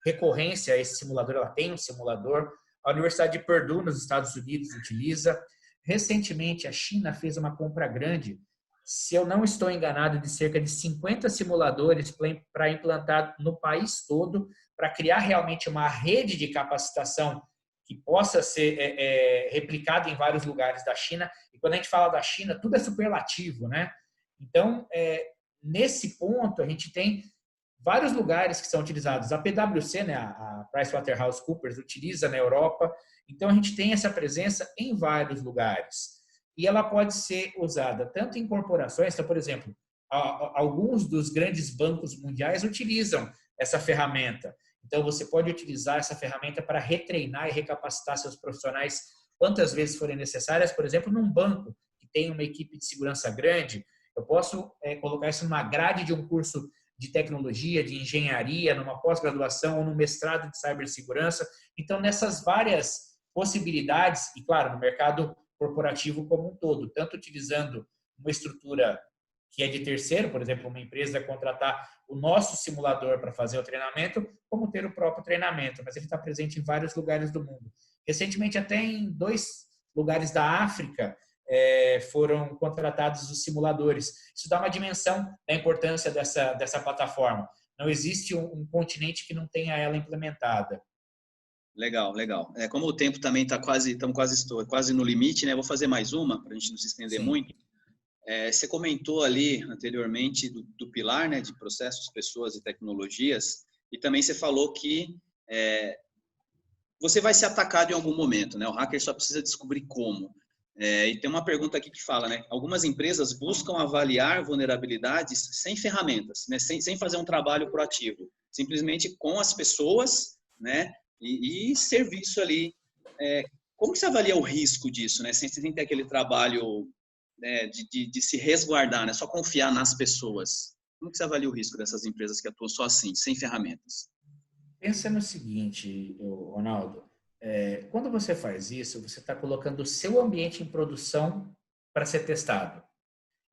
recorrência esse simulador. Ela tem um simulador. A Universidade de Purdue, nos Estados Unidos, utiliza. Recentemente, a China fez uma compra grande, se eu não estou enganado, de cerca de 50 simuladores para implantar no país todo, para criar realmente uma rede de capacitação que possa ser replicada em vários lugares da China. E quando a gente fala da China, tudo é superlativo, né? Então, nesse ponto, a gente tem vários lugares que são utilizados. A PwC, né, a PricewaterhouseCoopers, utiliza na Europa. Então, a gente tem essa presença em vários lugares. E ela pode ser usada tanto em corporações, então, por exemplo, alguns dos grandes bancos mundiais utilizam essa ferramenta. Então, você pode utilizar essa ferramenta para retreinar e recapacitar seus profissionais quantas vezes forem necessárias. Por exemplo, num banco que tem uma equipe de segurança grande, eu posso colocar isso numa grade de um curso de tecnologia, de engenharia, numa pós-graduação ou num mestrado de cibersegurança. Então, nessas várias possibilidades, e claro, no mercado corporativo como um todo, tanto utilizando uma estrutura que é de terceiro, por exemplo, uma empresa vai contratar o nosso simulador para fazer o treinamento, como ter o próprio treinamento, mas ele está presente em vários lugares do mundo. Recentemente, até em 2 lugares da África, foram contratados os simuladores. Isso dá uma dimensão da importância dessa plataforma. Não existe um continente que não tenha ela implementada. Legal, legal. Como o tempo também está quase no limite, né? Vou fazer mais uma para a gente não se estender Sim. muito. Você comentou ali anteriormente do pilar, né, de processos, pessoas e tecnologias, e também você falou que você vai ser atacado em algum momento, né? O hacker só precisa descobrir como. E tem uma pergunta aqui que fala, né? Algumas empresas buscam avaliar vulnerabilidades sem ferramentas, né? Sem fazer um trabalho proativo, simplesmente com as pessoas, né? E serviço ali. Como que você avalia o risco disso, né? Sem ter aquele trabalho, né, de se resguardar, né? Só confiar nas pessoas. Como que você avalia o risco dessas empresas que atuam só assim, sem ferramentas? Pensa no seguinte, Ronaldo, quando você faz isso, você está colocando o seu ambiente em produção para ser testado.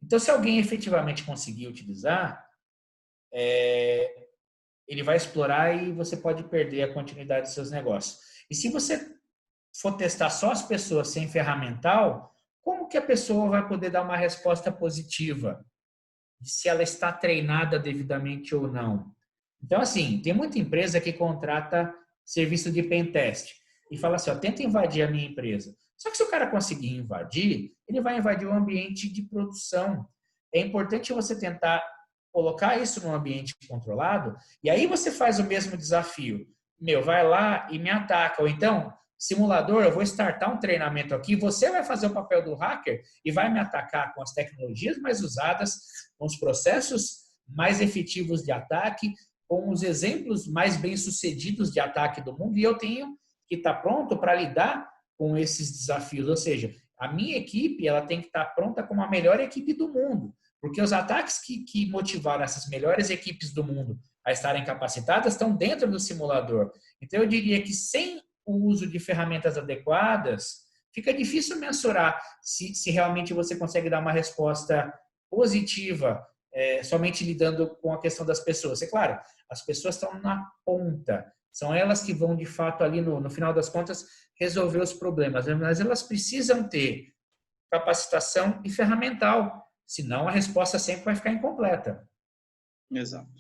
Então, se alguém efetivamente conseguir utilizar, ele vai explorar e você pode perder a continuidade dos seus negócios. E se você for testar só as pessoas sem ferramental, como que a pessoa vai poder dar uma resposta positiva de se ela está treinada devidamente ou não? Então, assim, tem muita empresa que contrata serviço de pen test e fala assim, tenta invadir a minha empresa. Só que se o cara conseguir invadir, ele vai invadir o ambiente de produção. É importante você tentar colocar isso num ambiente controlado e aí você faz o mesmo desafio. Vai lá e me ataca. Ou então, simulador, eu vou startar um treinamento aqui, você vai fazer o papel do hacker e vai me atacar com as tecnologias mais usadas, com os processos mais efetivos de ataque, com os exemplos mais bem-sucedidos de ataque do mundo, e eu tenho que estar pronto para lidar com esses desafios. Ou seja, a minha equipe ela tem que estar pronta como a melhor equipe do mundo, porque os ataques que motivaram essas melhores equipes do mundo a estarem capacitadas estão dentro do simulador. Então, eu diria que sem o uso de ferramentas adequadas, fica difícil mensurar se realmente você consegue dar uma resposta positiva somente lidando com a questão das pessoas. É claro, as pessoas estão na ponta, são elas que vão de fato ali no final das contas resolver os problemas, mas elas precisam ter capacitação e ferramental, senão a resposta sempre vai ficar incompleta. Exato.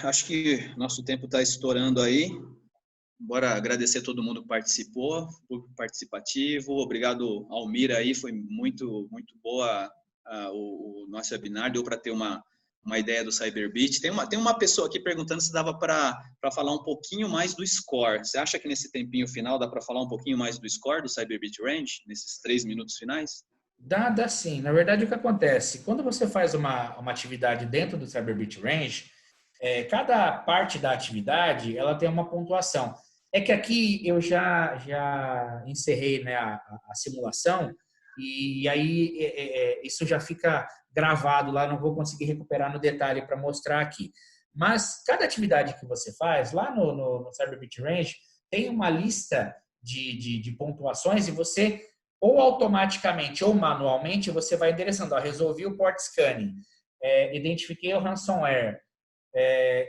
Acho que nosso tempo está estourando aí. Bora agradecer a todo mundo que participou, público participativo. Obrigado, Almir, aí, foi muito boa o nosso webinar, deu para ter uma ideia do Cyberbit. Tem uma pessoa aqui perguntando se dava para falar um pouquinho mais do score. Você acha que nesse tempinho final dá para falar um pouquinho mais do score do Cyberbit Range, nesses 3 minutos finais? Dá sim. Na verdade, o que acontece? Quando você faz uma atividade dentro do Cyberbit Range, cada parte da atividade ela tem uma pontuação. É que aqui eu já encerrei, né, a simulação e aí isso já fica gravado lá, não vou conseguir recuperar no detalhe para mostrar aqui. Mas cada atividade que você faz, lá no Cyberbit Range, tem uma lista de pontuações e você, ou automaticamente ou manualmente, você vai endereçando. Resolvi o port scanning, identifiquei o ransomware,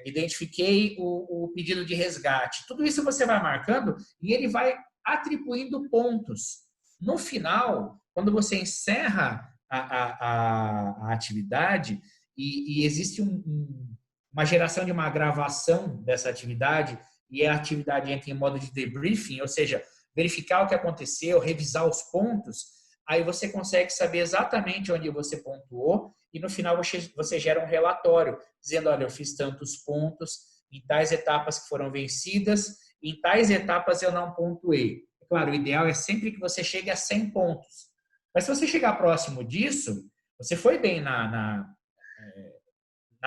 identifiquei o pedido de resgate. Tudo isso você vai marcando e ele vai atribuindo pontos. No final, quando você encerra a atividade e existe uma geração de uma gravação dessa atividade e a atividade entra em modo de debriefing, ou seja, verificar o que aconteceu, revisar os pontos, aí você consegue saber exatamente onde você pontuou e no final você gera um relatório dizendo, olha, eu fiz tantos pontos em tais etapas que foram vencidas, em tais etapas eu não pontuei. Claro, o ideal é sempre que você chegue a 100 pontos. Mas se você chegar próximo disso, você foi bem na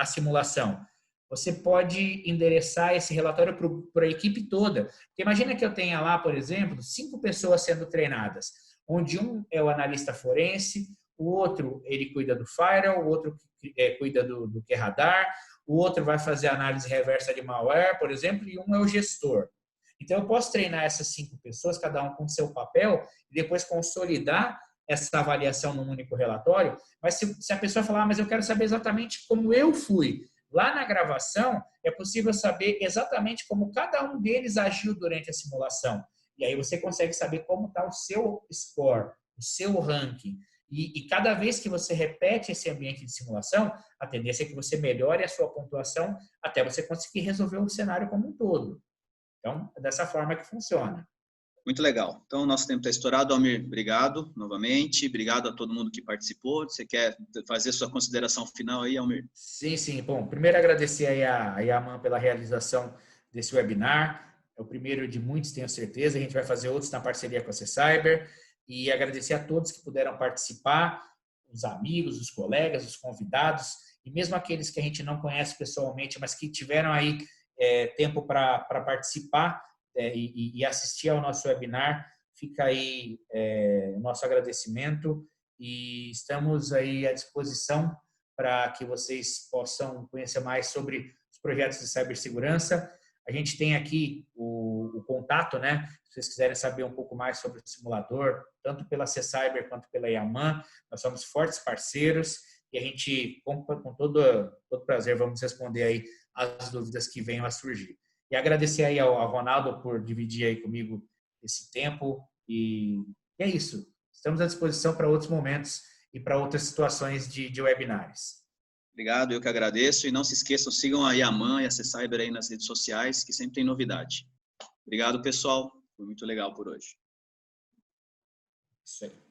simulação. Você pode endereçar esse relatório para a equipe toda. Porque imagina que eu tenha lá, por exemplo, 5 pessoas sendo treinadas, onde um é o analista forense, o outro ele cuida do firewall, o outro cuida do QRadar, o outro vai fazer análise reversa de malware, por exemplo, e um é o gestor. Então, eu posso treinar essas 5 pessoas, cada um com seu papel, e depois consolidar essa avaliação num único relatório. Mas se a pessoa falar, mas eu quero saber exatamente como eu fui, lá na gravação é possível saber exatamente como cada um deles agiu durante a simulação. E aí você consegue saber como está o seu score, o seu ranking. E cada vez que você repete esse ambiente de simulação, a tendência é que você melhore a sua pontuação até você conseguir resolver o cenário como um todo. Então, é dessa forma que funciona. Muito legal. Então, o nosso tempo está estourado. Almir, obrigado novamente. Obrigado a todo mundo que participou. Você quer fazer sua consideração final aí, Almir? Sim. Bom, primeiro agradecer aí a Yaman pela realização desse webinar. É o primeiro de muitos, tenho certeza. A gente vai fazer outros na parceria com a C-Cyber. E agradecer a todos que puderam participar, os amigos, os colegas, os convidados, e mesmo aqueles que a gente não conhece pessoalmente, mas que tiveram aí tempo para participar e assistir ao nosso webinar. Fica aí o nosso agradecimento e estamos aí à disposição para que vocês possam conhecer mais sobre os projetos de cibersegurança. A gente tem aqui o contato, né? Se vocês quiserem saber um pouco mais sobre o simulador, tanto pela C-Cyber quanto pela Yaman, nós somos fortes parceiros e a gente, com todo prazer, vamos responder aí as dúvidas que venham a surgir. E agradecer aí ao Ronaldo por dividir aí comigo esse tempo e é isso. Estamos à disposição para outros momentos e para outras situações de webinários. Obrigado, eu que agradeço. E não se esqueçam, sigam a Yaman e a C-Cyber aí nas redes sociais, que sempre tem novidade. Obrigado, pessoal. Foi muito legal por hoje. Isso aí.